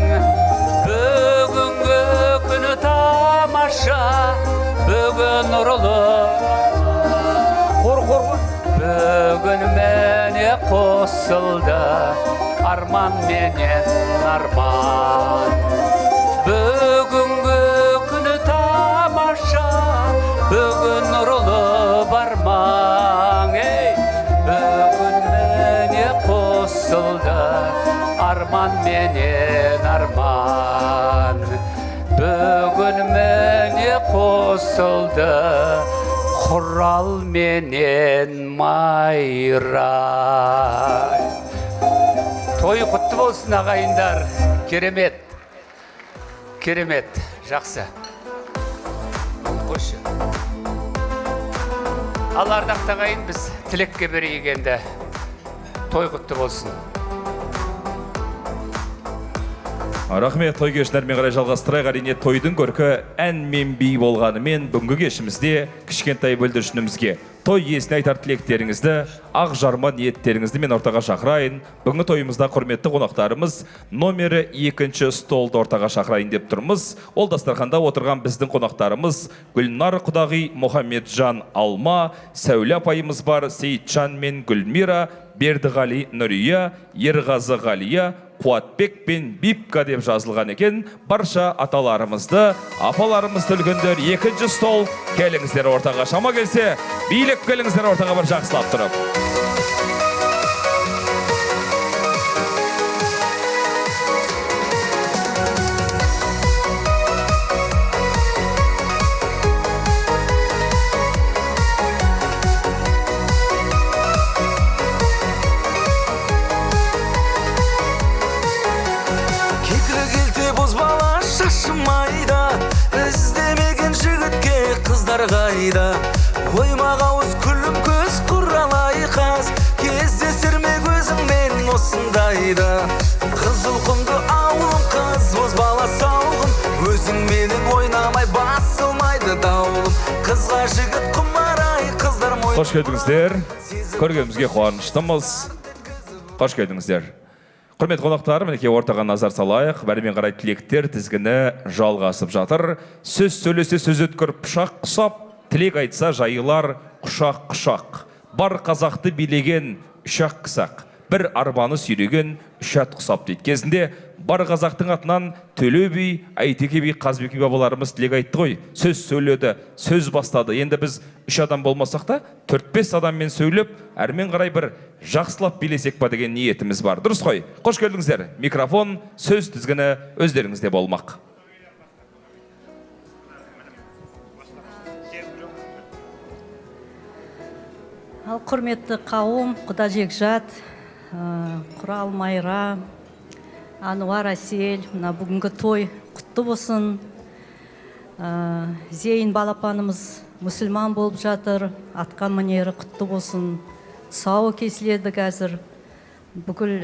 [SPEAKER 1] Бүгінгі күні тамаша, бүгін нұрлы, бүгін қосылды арман менен арман. Бүгінгі күні тамаша, бүгін нұрлы бармаң. Бүгін міне қосылды арман менен арман. Бүгін міне қосылды Құрал менен майра. Той құтты болсын ағайындар. Керемет. Керемет. Жақсы. Қойшы. Ал ардақты ағайын, біз тілекке берейік енді. Той құтты болсын.
[SPEAKER 5] Рахмет, той кешінермен қарай жалғастырайық. Әрине тойдың көркі ән мен би болғанымен бүгінгі кешімізде кішкентай бүлдіршінімізге той иесіне айтар тілектеріңізді, ақ жарма ниеттеріңізді мен ортаға шақырайын. Бүгінгі тойымызда құрметті қонақтарымыз номері 2-ші столды ортаға шақырайын деп тұрмыз. Ол дастарханда отырған біздің қонақтарымыз Гүлнар Құдағи, Мұхаммеджан Алма, Сәуле апайымыз бар, Сейітжан мен Гүлмира, Бердіғали Нұрия, Ерғазы Ғалия, Қуатбек пен Бипка деп жазылған екен. Барша аталарымызды, апаларымызды үлкендер 2-ші стол келіңіздер ортаға. Шама келсе, билік келіңіздер ортаға бір жақсылап тұрып.
[SPEAKER 2] Қайда қоймақ ауыз күлім көз құралай қаз кездесір ме көзіңмен осындайда қызыл құмды ауылым қыз боз бала сауғым өзіңменен ойнамай басылмайды дауылым қызға жігіт құмарай қыздар мой.
[SPEAKER 5] Қош келдіңіздер. Көргенімізге қуаныштымыз. Қош келдіңіздер. Құрмет қонақтар, мінекей ортаға назар салайық. Бәрімен қарай тілектер тізгіні жалғасып жатыр. Сөз сөйлесе сөз өткір пышақ құсап, тілек айтса жайылар құшақ-құшақ. Бар қазақты билеген үшақ қысақ, бір арбаны сүйреген үшат құсап дейді. Кезінде бар қазақтың атынан Төле би, Әйтеке би, Қазбек би бабаларымыз тілек айтты ғой. Сөз сөйледі, сөз бастады. Енді біз 3 адам болмасақ та 4-5 адаммен сөйлеп, әрмен қарай бір жақсылап билесек па деген ниетіміз бар. Дұрыс қой? Қош келдіңіздер. Микрофон, сөз тізгіні өздеріңізде болмақ.
[SPEAKER 13] Ал құрметті қауым, Құда Жекжат, Құрал Майра, Ануар Әсел, бүгінгі той құтты болсын. Зейін балапанымыз мұсылман болып жатыр, атқан мінері құтты болсын. Сауы кесіледі қазір. Бүкіл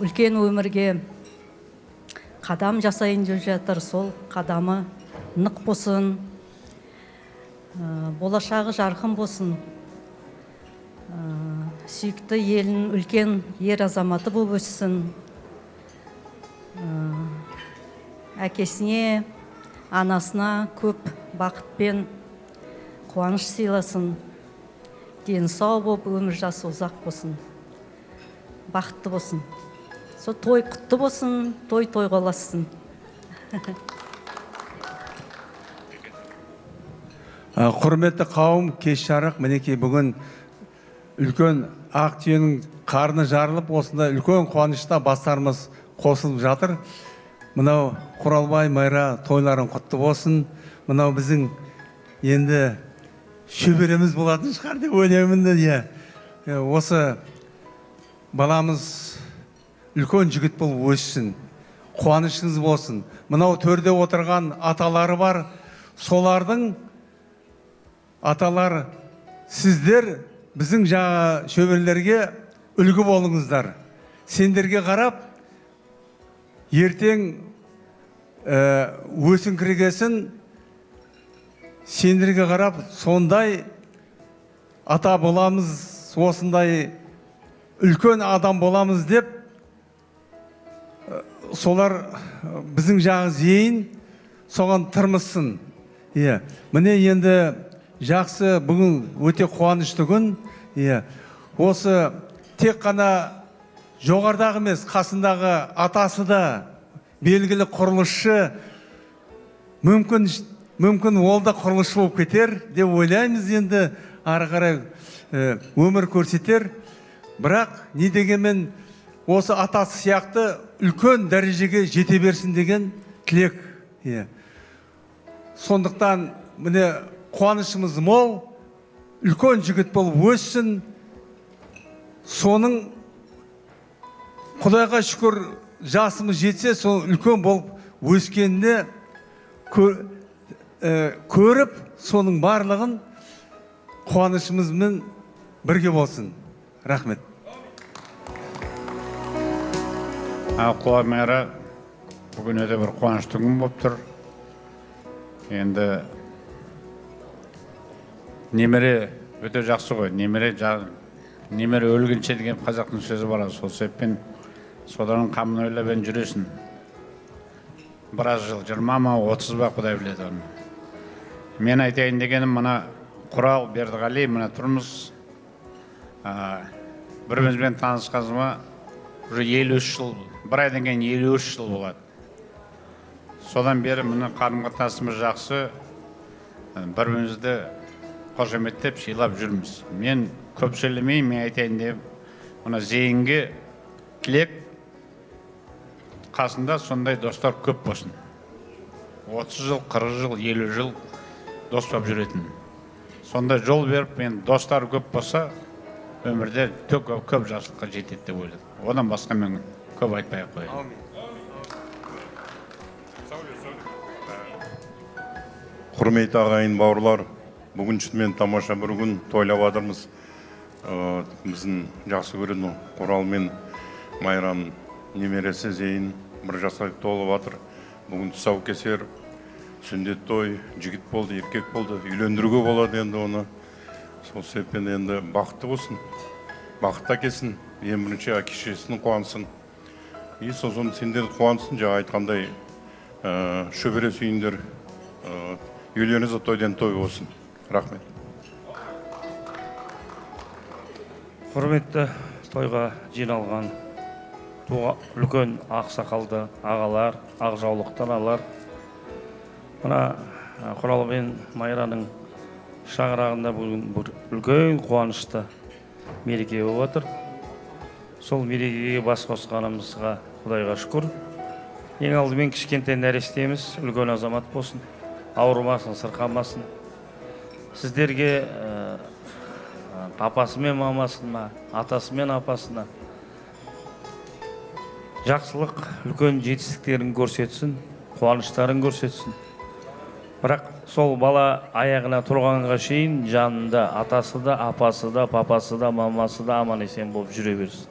[SPEAKER 13] үлкен өмірге қадам жасайын деп жатыр, сол қадамы нық болсын. Болашағы жарқын болсын. Сүйікті елін үлкен ер азаматы болып өссін. Әкесіне, анасына көп бақытпен қуаныш сыйласын. Дені сау болып, өмір жасы ұзақ болсын. Бақытты болсын. Сол той құтты болсын, той қоласын.
[SPEAKER 14] Құрметті қауым, кеш жарық, мінекей бүгін үлкен ақ түйенің қарны жарылып, осында үлкен қуанышта бастарымыз қосылып жатыр. Мынау Құралбай Майра тойларын құтты болсын. Мынау біздің енді шөбереміз болатын шығар деп ойлаймын. Осы баламыз үлкен жігіт болып өссін. Қуанышыңыз болсын. Мынау төрде отырған аталары бар. Солардың аталар сіздер біздің жаңа шөберлерге үлгі болыңыздар. Сендерге қарап, ертең өсіңкіргесін, сендерге қарап, сондай ата боламыз, осындай үлкен адам боламыз деп, солар біздің жаңа зейін соған тырмыссын. Міне енді жақсы, бүгін өте қуанышты күн. Осы тек қана жоғарыдағы емес, қасындағы атасы да белгілі құрылысшы, мүмкін ол да құрылысшы болып кетер деп ойлаймыз. Енді ары қарай өмір көрсетер. Бірақ не дегенмен осы атасы сияқты үлкен дәрежеге жете берсін деген тілек. Сондықтан міне қуанышымыз мол, үлкен жігіт болып өссін. Соның Құдайға шүкір жасымыз жетсе, сол үлкен болып өскеніне көріп, соның барлығын қуанышымызмен бірге болсын. Рахмет.
[SPEAKER 15] Құлай майра, бүгін өте бір қуанышты күн болып тұр. Енді немере өте жақсы ғой. Немере өлгенше деген қазақтың сөзі бар. Сол себеппен содан қамын ойлап жүресің. Біраз жыл, 20 ма, 30 ба, Құдай біледі оны. Мен айтайын дегенім, мына Құрал Бердіғали, мына тұрмыз. Бірімізбен танысқанымызға уже 53 жыл, бір айдан кейін 53 жыл болады. Содан бері мына қарым-қатынасымыз жақсы, бірімізді қошеметтеп, сыйлап жүрміз. Мен көп сөйлемей, мен айтайын деп, мына Зейінге тілек, қасында сондай достар көп болсын. 30 жыл, 40 жыл, 50 жыл дос болып жүретін. Сонда жол беріп, мен достар көп болса, өмірде көп жақсылыққа жетеді деп ойладым. Одан басқа мен көп айтпай қояйын.
[SPEAKER 7] Құрметті ағайын бауырлар, бүгін шынымен тамаша бір күн тойлап жатырмыз. Біздің жақсы көретін Құрал мен Майраның немересі Зейін бір жасқа толып жатыр. Бүгін тұсаукесер, сүндет той, жігіт болды, еркек болды, үйлендіруге болады енді оны. Сол себептен енді бақытты болсын, бақытты әкелсін, ең бірінші әке-шешесінің қуансын. Сосын сендер қуансын, жаңа айтқандай шөбере сүйіндер, үйлеріңізде тойдан той болсын. Рахмет.
[SPEAKER 16] Құрметті тойға жиналған үлкен ақсақалды ағалар, ақжаулықтар алар. Мына Құрал мен Майраның шаңырағында бүгін үлкен қуанышты мереке болып отыр. Сол мерекеге бас қосқанымызға Құдайға шүкір. Ең алдымен кішкентай нәрестеміз үлкен азамат болсын, ауырмасын, сырқамасын. Сіздерге папасы мен мамасына, атасы мен апасына жақсылық, үлкен жетістіктерін көрсетсін, қуаныштарын көрсетсін. Бірақ сол бала аяғына тұрғанға шейін жанында атасы да, апасы да, папасы да, мамасы да аман есен болып жүре берсін.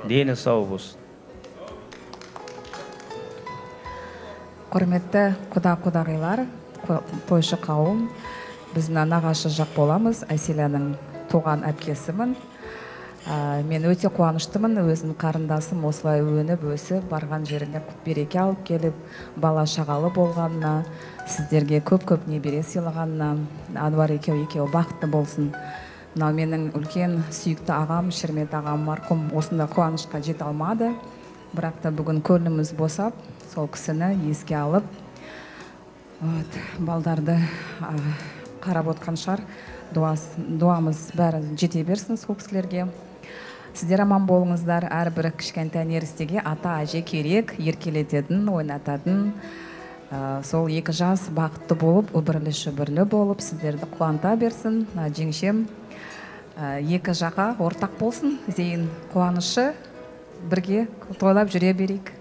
[SPEAKER 16] Дені сау болсын.
[SPEAKER 17] Құрметті құда-құдағилар, тойшы қауым, біздің нағашы жақ боламыз, Әселяның туған әпкесімін. Мен өте қуаныштымын, өзінің қарындасым осылай өніп, өсіп, барған жеріне құт-береке алып келіп, бала шағалы болғанына, сіздерге көп-көп небере сыйлағанына, Ануар екеу бақытты болсын. Мынау менің үлкен сүйікті ағам, Шермет ағам марқұм осында қуанышқа жете алмады. Бірақ та бүгін көңіліміз босап, сол кісіні еске алып, балдарды қарап отқан шығар, дуамыз бәрі жете берсін сол кісілерге. Сіздер аман болыңыздар, әрбір кішкентай нәрестеге ата әже керек, еркелететін, ойнататын. Сол екі жас бақытты болып, үбірлі-шүбірлі болып, сіздерді қуанта берсін. Жеңшем екі жаққа ортақ болсын, Зейін қуанышы бірге тойлап жүре берейік.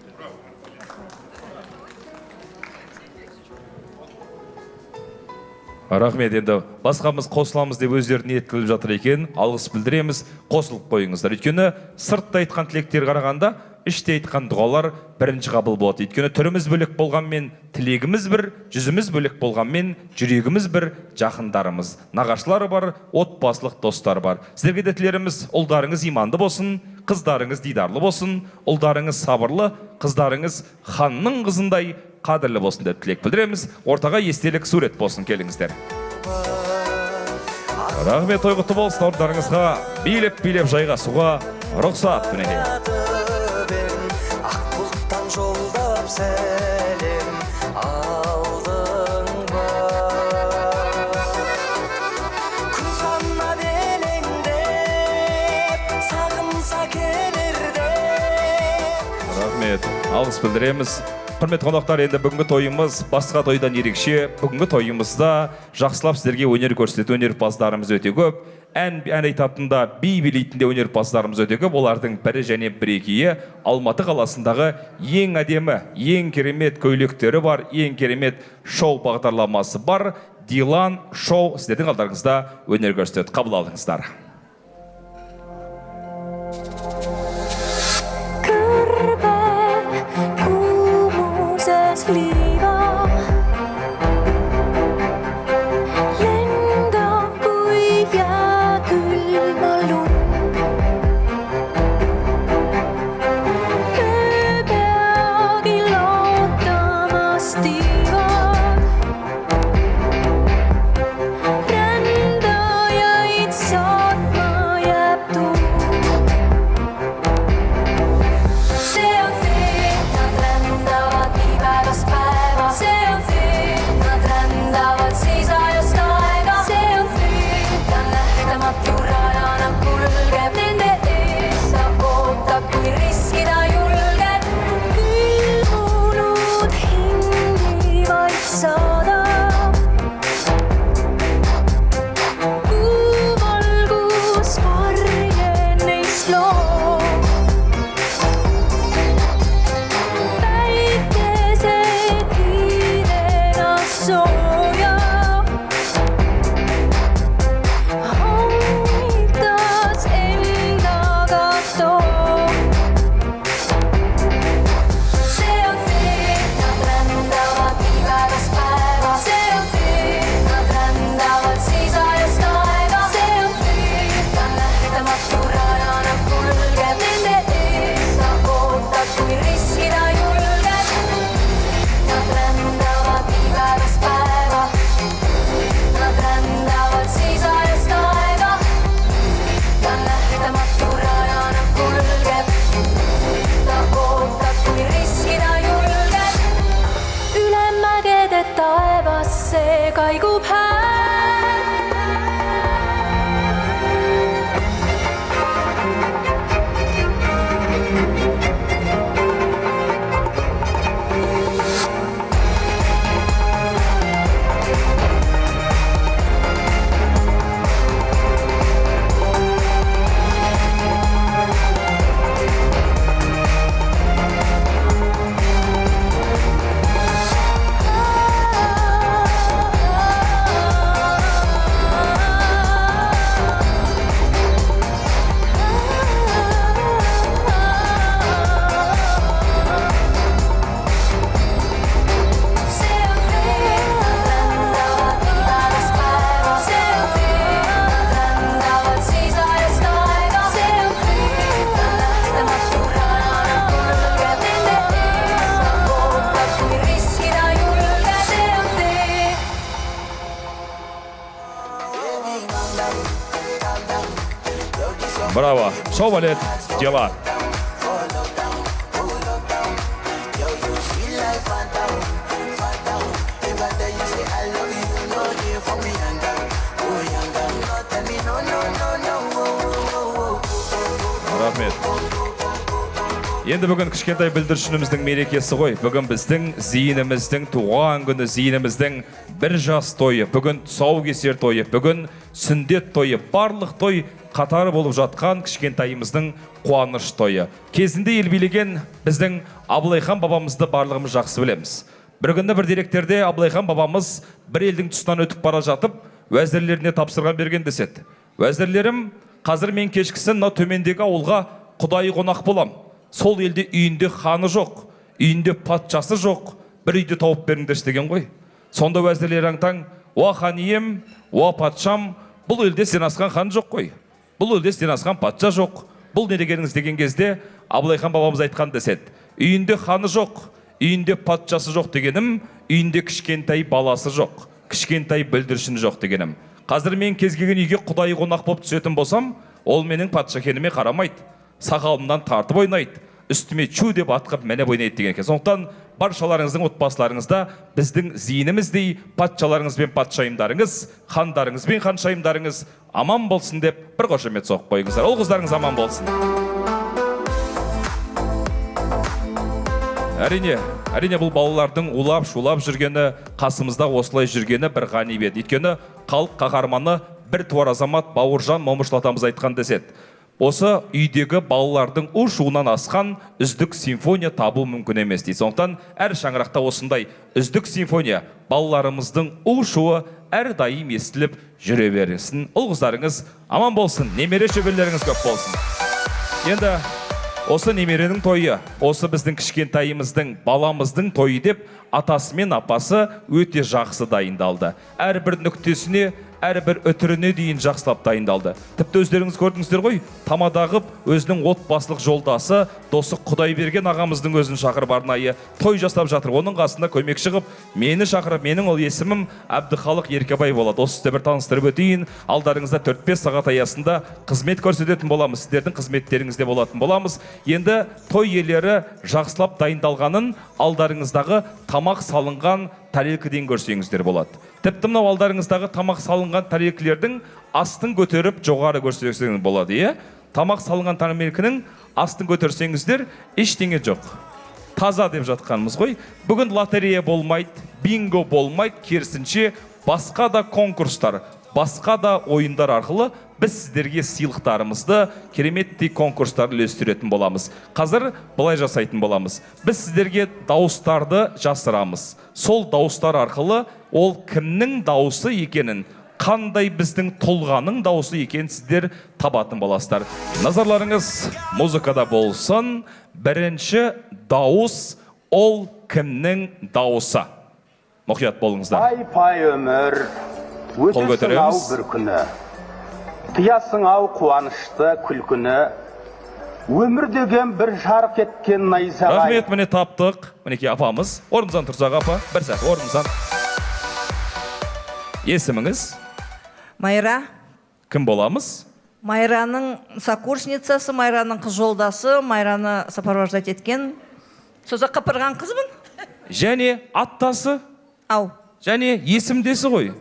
[SPEAKER 5] Рахмет. Енді басқамыз қосыламыз деп өздері ниет қылып жатыр екен. Алғыс білдіреміз, қосылып қойыңыздар. Өйткені сыртта айтқан тілектер қарағанда, іште айтқан дұғалар бірінші қабыл болады. Өйткені түріміз бөлек болғанмен тілегіміз бір, жүзіміз бөлек болғанмен жүрегіміз бір, жақындарымыз, нағашылар бар, отбасылық достар бар. Сіздерге де тілеріміз, ұлдарыңыз иманды болсын, қыздарыңыз дидарлы болсын, ұлдарыңыз сабырлы, қыздарыңыз ханның қызындай қадірлі болсын деп тілек білдіреміз. Ортаға естелік сурет болсын, келіңіздер. Рахмет, той құтты болсын. Орындарыңызға билеп жайғасуға рұқсат. Мінекей.
[SPEAKER 2] Ақ бұлттан жолдап сәлем алдың ба? Күн санна белеңдеп, сағынса келерде.
[SPEAKER 5] Рахмет, алғыс білдіреміз. Құрметті қонақтар, енді бүгінгі тойымыз басқа тойдан ерекше. Бүгінгі тойымызда жақсылап сіздерге өнер көрсететін өнерпаздарымыз өте көп. Ән айтатында, би билейтінде өнерпаздарымыз өте көп. Олардың бірі және бірегейі Алматы қаласындағы ең әдемі, ең керемет көйлектері бар, ең керемет шоу бағдарламасы бар. Дилан шоу сіздердің алдарыңызда өнер көрсетеді. Қабыл алыңыздар. Браво! Шоу-балет «Дела». Рахмет. Енді бүгін кішкентай бүлдіршініміздің мерекесі ғой. Бүгін біздің зейініміздің туған күні, зейініміздің бір жас тойы, бүгін тұсаукесер тойы, бүгін сүндет тойы, барлық той қатары болып жатқан кішкентайымыздың қуаныш тойы. Кезінде ел билеген біздің Абылайхан бабамызды барлығымыз жақсы білеміз. Бір күні бір деректерде Абылайхан бабамыз бір елдің тұсынан өтіп бара жатып, уәзірлеріне тапсырған берген деседі. Уәзірлерім, қазір мен кешкісін төмендегі ауылға құдайы қонақ болам. Сол елде үйінде ханы жоқ, үйінде патшасы жоқ, бір үйді тауып беріңдерші деген ғой. Сонда уәзірлер аңтаң, уа хан ием, уа патшам, бұл елде сен асқан хан жоқ қой. Бұл елде сен асқан патша жоқ. Бұл не дегеніңіз деген кезде Абылайхан бабамыз айтқан деседі. Үйінде ханы жоқ, үйінде патшасы жоқ дегенім, үйінде кішкентай баласы жоқ, кішкентай бүлдіршін жоқ дегенім. Қазір мен кез келген үйге құдай қонақ болып түсетін болсам, ол менің патша екеніме қарамайды. Сақалымнан тартып ойнайды. Үстіме чу деп атқып мініп ойнайды деген екен. Сондықтан баршаларыңыздың отбасыларыңызда біздің зейініміздей патшаларыңыз бен патшайымдарыңыз, хандарыңыз бен ханшайымдарыңыз аман болсын деп бір қошемет соғып қойыңыздар. Ол қыздарыңыз аман болсын. Әрине бұл балалардың улап шулап жүргені, қасымызда осылай жүргені бір ғанибет. Өйткені халық қаһарманы бір туар азамат Бауыржан Момышұлы атамыз айтқан деседі. Осы үйдегі балалардың у-шуынан асқан үздік симфония табу мүмкін емес дейді. Сондықтан әр шаңырақта осындай үздік симфония балаларымыздың у-шуы әрдайым естіліп жүре берсін. Ұл қыздарыңыз аман болсын, немере шөберелеріңіз көп болсын. Енді осы немеренің тойы, осы біздің кішкентайымыздың, баламыздың тойы деп атасы мен апасы өте жақсы дайындалды. Әрбір нүктесіне, әрбір өтіріне дейін жақсылап дайындалды. Тіпті өздеріңіз көрдіңіздер ғой, тамадағып өзінің отбасылық жолдасы, досы Құдайберген ағамыздың өзін шақырып арнайы той жасап жатыр. Оның қасында көмекші шығып, мені шақырып, менің ол есімім Әбдіхалық Еркебай болады. Осы сізді бір таныстырып өтейін. Алдарыңызда 4-5 сағат аясында қызмет көрсететін боламыз. Сіздердің қызметтеріңізде болатын боламыз. Енді той иелері жақсылап дайындалғанын алдарыңыздағы тамақ салынған тарелкіден көрсеңіздер болады. Тіпті мынау алдарыңыздағы тамақ салынған тарелкілердің астын көтеріп жоғары көрсеңіздер болады, иә? Тамақ салынған тарелкінің астын көтерсеңіздер ештеңе жоқ. Таза деп жатқанымыз ғой. Бүгін лотерея болмайды, бинго болмайды, керісінше басқа да конкурстар, басқа да ойындар арқылы біз сіздерге сыйлықтарымызды, кереметтей конкурстарды үлестіретін боламыз. Қазір былай жасайтын боламыз. Біз сіздерге дауыстарды жасырамыз. Сол дауыстар арқылы ол кімнің дауысы екенін, қандай біздің тұлғаның дауысы екенін сіздер табатын боласыздар. Назарларыңыз музыкада болсын. Бірінші дауыс ол кімнің дауысы. Мұқият болыңыздар.
[SPEAKER 18] Пай өмір, өтесің ау бір күні. Тұясың ау қуанышты күлкіні, өмір деген бір жарық еткен найзағай.
[SPEAKER 5] Рахмет, міне таптық. Мінеке апамыз. Орнымыздан тұрсақ апа. Бір сәт, орнымыздан. Есіміңіз?
[SPEAKER 19] Майра.
[SPEAKER 5] Кім боламыз?
[SPEAKER 19] Майраның сокурсницасы, Майраның қыз жолдасы, Майраны сопровождать еткен. Созаққа пырған қызбын.
[SPEAKER 5] Және аттасы?
[SPEAKER 19] Ау.
[SPEAKER 5] Және есімдесі ғой.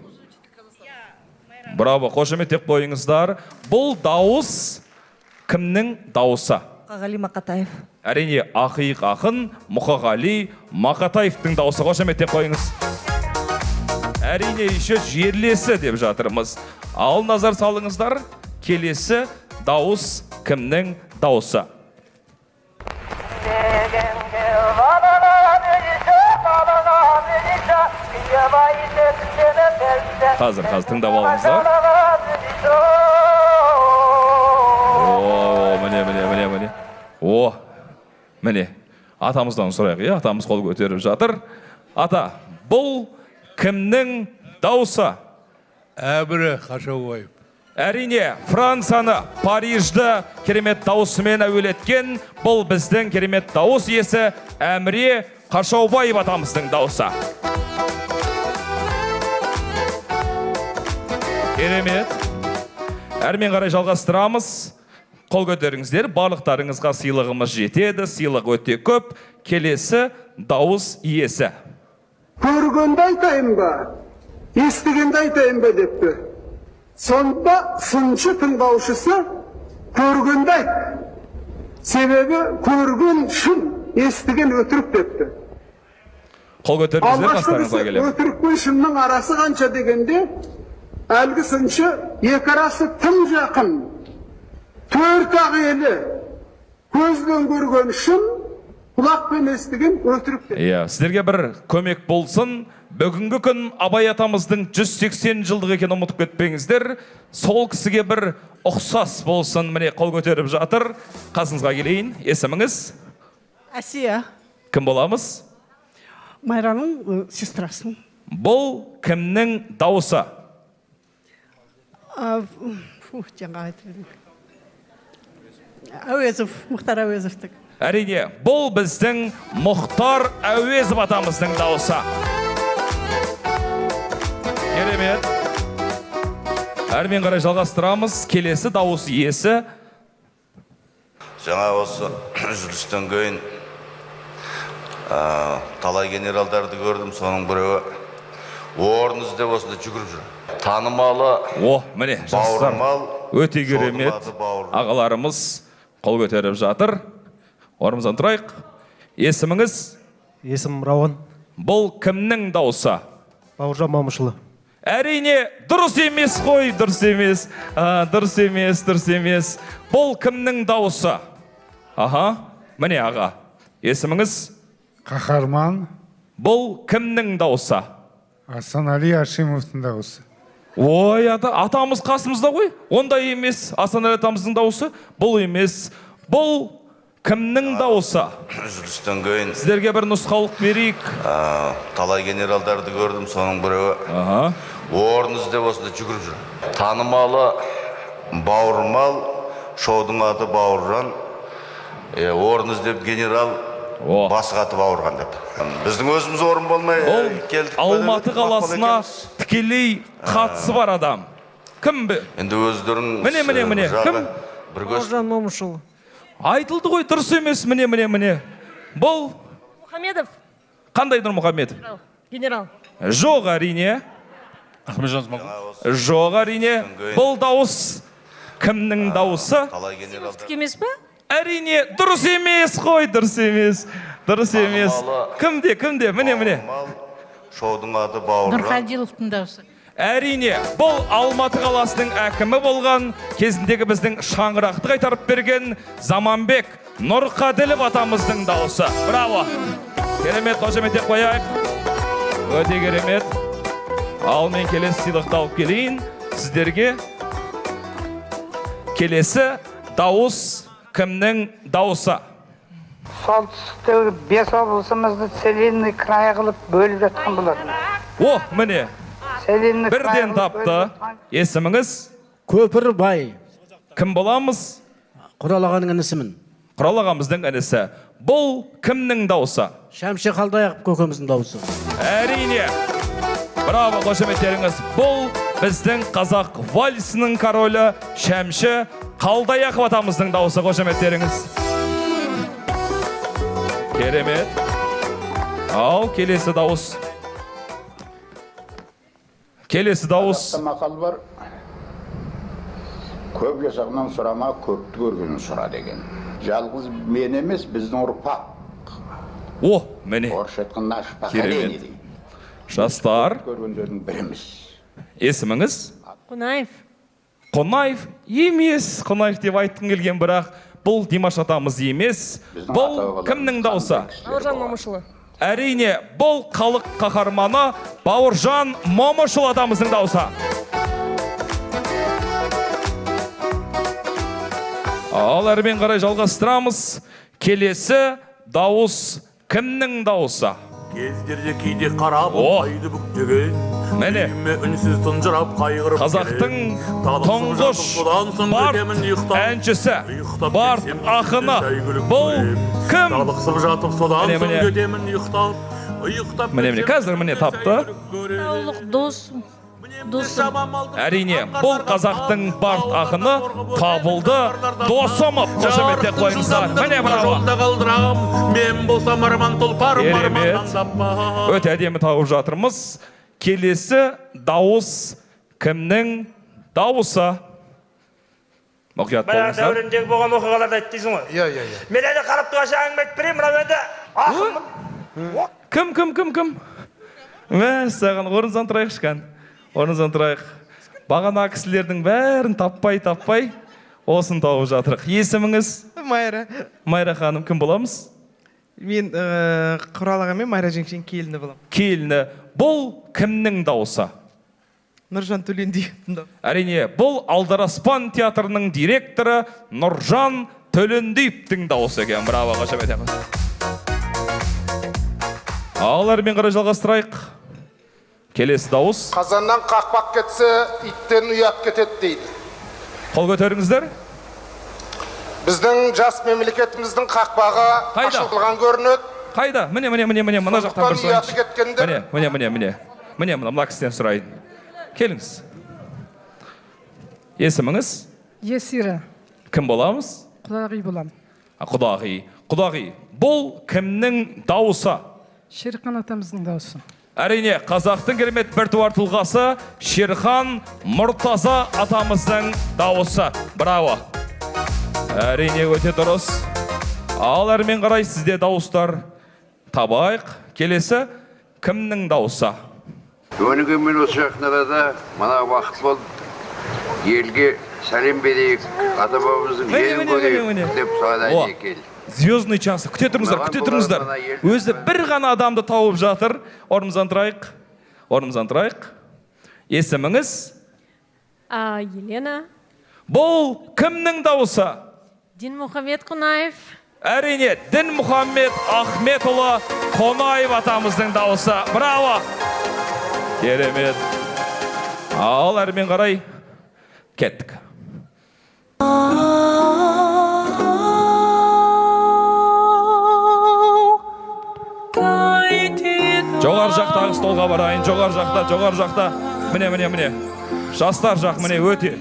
[SPEAKER 5] Браво, қошемет деп қойыңыздар. Бұл дауыс кімнің дауысы?
[SPEAKER 19] Мұқағали Мақатаев.
[SPEAKER 5] Әрине, ақиық ақын Мұқағали Мақатаевтың дауысы. Қошемет деп қойыңыз. Әрине, еще жерлесі деп жатырмыз. Ал назар салыңыздар, келесі дауыс кімнің дауысы? Қазір тыңдап алыңыздар. Міне. Атамыздан сұрайық, атамыз қол көтеріп жатыр. Ата, бұл кімнің дауысы?
[SPEAKER 3] Әміре Қашаубаев.
[SPEAKER 5] Әрине, Францияны, Парижді керемет дауысымен әуелеткен бұл біздің керемет дауыс иесі Әміре Қашаубаев атамыздың дауысы. Керемет. Әрмен қарай жалғастырамыз. Қол көтеріңіздер, барлықтарыңызға сыйлығымыз жетеді, сыйлық өте көп. Келесі дауыс иесі.
[SPEAKER 20] Көргенді айтайын ба, естігенді айтайын ба депті. Сонда сыншы тыңдаушысы көргенді айт. Себебі көрген шын, естіген өтірік депті.
[SPEAKER 5] Қол көтеріңіздер, қастарыңызға келем.
[SPEAKER 20] Өтірік пен шынның арасы қанша дегенде, әлгі сыншы екі арасы тым жақын. Төрт ағелі көзбен көрген шын, құлақпен естіген өтірік депті.
[SPEAKER 5] Сіздерге бір көмек болсын. Бүгінгі күн Абай атамыздың 180 жылдық екенін ұмытып кетпеңіздер. Сол кісіге бір ұқсас болсын. Міне қол көтеріп жатыр. Қасыңызға келейін. Есіміңіз?
[SPEAKER 21] Әсия.
[SPEAKER 5] Кім боламыз?
[SPEAKER 21] Майраның сестрасы.
[SPEAKER 5] Бұл кімнің дауысы?
[SPEAKER 21] Жаңа айтып. Әуезов, Мұхтар Әуезовтың.
[SPEAKER 5] Әрине, бұл біздің Мұхтар Әуезов атамыздың дауысы. Керемет. Әрмен қарай жалғастырамыз. Келесі дауыс иесі.
[SPEAKER 4] Жаңа осы үзілістен кейін талай генералдарды көрдім, соның біреуі орын іздеп осында жүгіріп жүр. Танымалы,
[SPEAKER 5] міне жастар өте керемет ағаларымыз қол көтеріп жатыр. Орнымыздан тұрайық. Есіміңіз?
[SPEAKER 22] Есімім Рауан.
[SPEAKER 5] Бұл кімнің дауысы?
[SPEAKER 22] Бауыржан Момышұлы.
[SPEAKER 5] Әрине, дұрыс емес қой, дұрыс емес. Дұрыс емес. Бұл кімнің дауысы? Міне аға. Есіміңіз?
[SPEAKER 23] Қаһарман.
[SPEAKER 5] Бұл кімнің дауысы?
[SPEAKER 23] Асанәлі Әшімовтың дауысы.
[SPEAKER 5] Ой, атамыз қасымызда ғой. Ондай емес. Асанәлі атамыздың дауысы. Бұл емес. Бұл кімнің дауысы?
[SPEAKER 4] Үзілістен кейін
[SPEAKER 5] сіздерге бір нұсқалық берейік.
[SPEAKER 4] Талай генералдарды көрдім, соның біреуі орын іздеп осында жүгіріп жүр. Танымалы, бауырмал, шоудың аты Бауыржан. Орын іздеп генерал, басқа аты Бауырған деп. Біздің өзіміз орын болмай келдік.
[SPEAKER 5] Алматы қаласына тікелей қатысы бар адам. Кім бе?
[SPEAKER 4] Енді өздерің
[SPEAKER 5] Міне. Кім?
[SPEAKER 22] Бауыржан Момышұлы.
[SPEAKER 5] Айтылды ғой, дұрыс емес. Міне. Бұл?
[SPEAKER 24] Мұхамедов.
[SPEAKER 5] Қандай Нұрмұхамедов?
[SPEAKER 24] Генерал.
[SPEAKER 5] Жоқ, әрине.
[SPEAKER 22] Ахметжан Смағұлов.
[SPEAKER 5] Жоқ, әрине. Бұл дауыс кімнің дауысы?
[SPEAKER 24] Симовтікі емес пе?
[SPEAKER 5] Әрине, дұрыс емес қой, дұрыс емес. Кімде? Міне.
[SPEAKER 4] Шоудың аты Бауыржан.
[SPEAKER 24] Нұрхадиловтың дауысы.
[SPEAKER 5] Әрине, бұл Алматы қаласының әкімі болған, кезіндегі біздің шаңырақты қайтарып берген Заманбек Нұрқаділов атамыздың дауысы. Браво! Керемет, қошеметтеп қояйық. Өте керемет. Ал мен келесі сыйлықты алып келейін сіздерге. Келесі дауыс кімнің дауысы?
[SPEAKER 25] Солтүстіктегі 5 облысымызды целинный край қылып бөліп жатқан болады.
[SPEAKER 5] Міне. Бірден тапты. Есіміңіз?
[SPEAKER 22] Көпір бай.
[SPEAKER 5] Кім боламыз?
[SPEAKER 22] Құрал ағаның інісімін.
[SPEAKER 5] Құрал ағамыздың інісі. Бұл кімнің дауысы?
[SPEAKER 22] Шәмші Қалдаяқов көкеміздің дауысы.
[SPEAKER 5] Әрине. Браво, қошеметтеріңіз. Бұл біздің қазақ вальсінің королі Шәмші Қалдаяқов атамыздың дауысы. Қошеметтеріңіз. Керемет. Ал, келесі дауыс.
[SPEAKER 18] Мақал бар. Көп жасағынан сұрама, көпті көргенін сұра деген. Жалғыз мен емес, біздің ұрпақ.
[SPEAKER 5] Міне.
[SPEAKER 18] Орысша айтқан наш поколение дейді.
[SPEAKER 5] Жастар.
[SPEAKER 18] Көргендердің біріміз.
[SPEAKER 5] Есіміңіз?
[SPEAKER 24] Қонаев.
[SPEAKER 5] Емес, Қонаев деп айтқым келген, бірақ бұл Димаш атамыз емес. Бұл кімнің дауысы?
[SPEAKER 24] Бауыржан Момышұлы.
[SPEAKER 5] Әрине, бұл халық қаһарманы Бауыржан Момышұлы атамыздың дауысы. Ал әрмен қарай жалғастырамыз. Келесі дауыс кімнің дауысы?
[SPEAKER 26] Кездерде кейде қарап, айды бүктеген,
[SPEAKER 5] міне,
[SPEAKER 26] үнсіз тұнжырап қайғырып
[SPEAKER 5] қазақтың тұңғыш бард әншісі, бард ақыны. Бұл кім? Міне, қазір міне тапты.
[SPEAKER 24] Таулық досым.
[SPEAKER 5] Әрине, бұл қазақтың бард ақыны Табылды Досымов. Қошеметтеп қойыңыздар. Міне, браво. Керемет. Өте әдемі тауып жатырмыз. Келесі дауыс кімнің дауысы? Мұқият болыңыздар.
[SPEAKER 16] Дәуіріндегі болған оқиғаларды айттыңыз ғой. Мен әлі қарап тұрғашы әңгіме айтып берейін, мынау енді ақынмын.
[SPEAKER 5] Кім? Мәссаған, орныңыздан тұрайық шыққан. Орныңыздан тұрайық. Бағана кісілердің бәрін таппай, осын тауып жатырық. Есіміңіз? Майра ханым, кім боламыз?
[SPEAKER 27] Мен Құрал ағамен Майра жеңшен келіні болам.
[SPEAKER 5] Келіні. Бұл кімнің дауысы?
[SPEAKER 27] Нұржан Төлендиевтің дауысы.
[SPEAKER 5] Әрине, бұл Алдараспан театрының директоры Нұржан Төлендиевтің дауысы екен. Браво, қошемет етеміз. Ал әрмен қарай жалғастырайық. Келесі дауыс.
[SPEAKER 20] Қазаннан қақпақ кетсе, иттен ұят кетеді дейді.
[SPEAKER 5] Қол көтеріңіздер.
[SPEAKER 20] Біздің жас мемлекетіміздің қақпағы ашылған көрінеді.
[SPEAKER 5] Қайда? Міне, мына жақтан бір сұрайыншы. Міне, мына кісіден сұрайын. Келіңіз. Есіміңіз?
[SPEAKER 21] Есира.
[SPEAKER 5] Кім боламыз?
[SPEAKER 21] Құдағи болам.
[SPEAKER 5] Құдағи. Құдағи. Бұл кімнің дауысы?
[SPEAKER 21] Шерхан атамыздың дауысы.
[SPEAKER 5] Әрине, қазақтың керемет біртуар тұлғасы Шерхан Мұртаза атамыздың дауысы. Браво. Әрине, өте дұрыс. Ал әрмен қарай сізде дауыстар табайық. Келесі кімнің дауысы?
[SPEAKER 1] Өніген мен осы жақын арада мына уақыт болды. Елге сәлем берейік, ата-бабамыздың жерін көрейік деп сұрады екен.
[SPEAKER 5] Звездный час. Күте тұрыңыздар. Өзі бір ғана адамды тауып жатыр. Орнымыздан тұрайық. Есіміңіз?
[SPEAKER 24] Елена.
[SPEAKER 5] Бұл кімнің дауысы?
[SPEAKER 24] Динмұхамед Қонаев.
[SPEAKER 5] Әрине, Дінмұхамед Ахметұлы Қонаев атамыздың дауысы. Браво! Керемет. Ал әрмен қарай кеттік. Жоғар жақтағы столға барайын, жоғар жақта. Міне. Жастар жақ, міне, өте.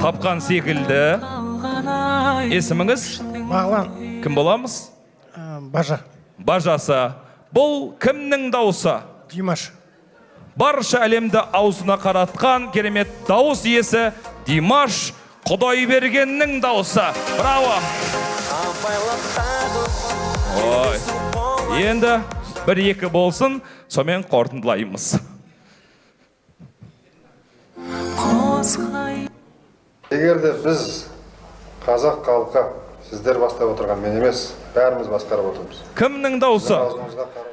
[SPEAKER 5] Тапқан секілді. Есіміңіз?
[SPEAKER 22] Бағлан.
[SPEAKER 5] Кім боламыз?
[SPEAKER 22] Бажа.
[SPEAKER 5] Бажасы. Бұл кімнің дауысы?
[SPEAKER 22] Димаш.
[SPEAKER 5] Барша әлемді аузына қаратқан керемет дауыс иесі Димаш Құдайбергеннің дауысы. Браво! Ой. Енді 1-2 болсын, сомен қорытындылаймыз.
[SPEAKER 7] Егер де біз қазақ халқы, сіздер бастап отырған мен емес, бәріміз басқарып отырмыз.
[SPEAKER 5] Кімнің дауысы?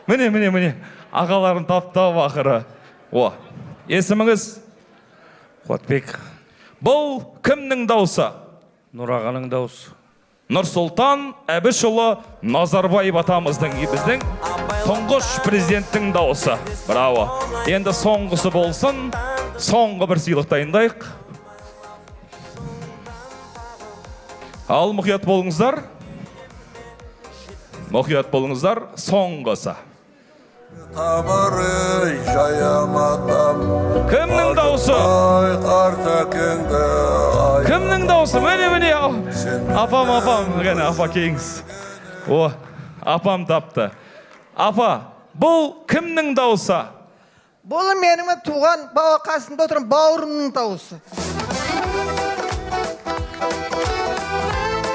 [SPEAKER 5] Міне. Ағаларын таптап ақыры. Есіміңіз?
[SPEAKER 16] Қуатбек.
[SPEAKER 5] Бұл кімнің дауысы?
[SPEAKER 16] Нұрағаның дауысы.
[SPEAKER 5] Нұрсұлтан Әбішұлы Назарбаев атамыздың, біздің тұңғыш президенттің дауысы. Браво. Енді соңғысы болсын, соңғы бір сыйлық дайындайық. Ал мұқият болыңыздар, соңғысы. Кімнің дауысы? Кімнің дауысы? Міне. Апам, апа кейіңіз. Апам тапты. Апа, бұл кімнің дауысы?
[SPEAKER 27] Бұл менің туған қасында отырған бауырымның дауысы.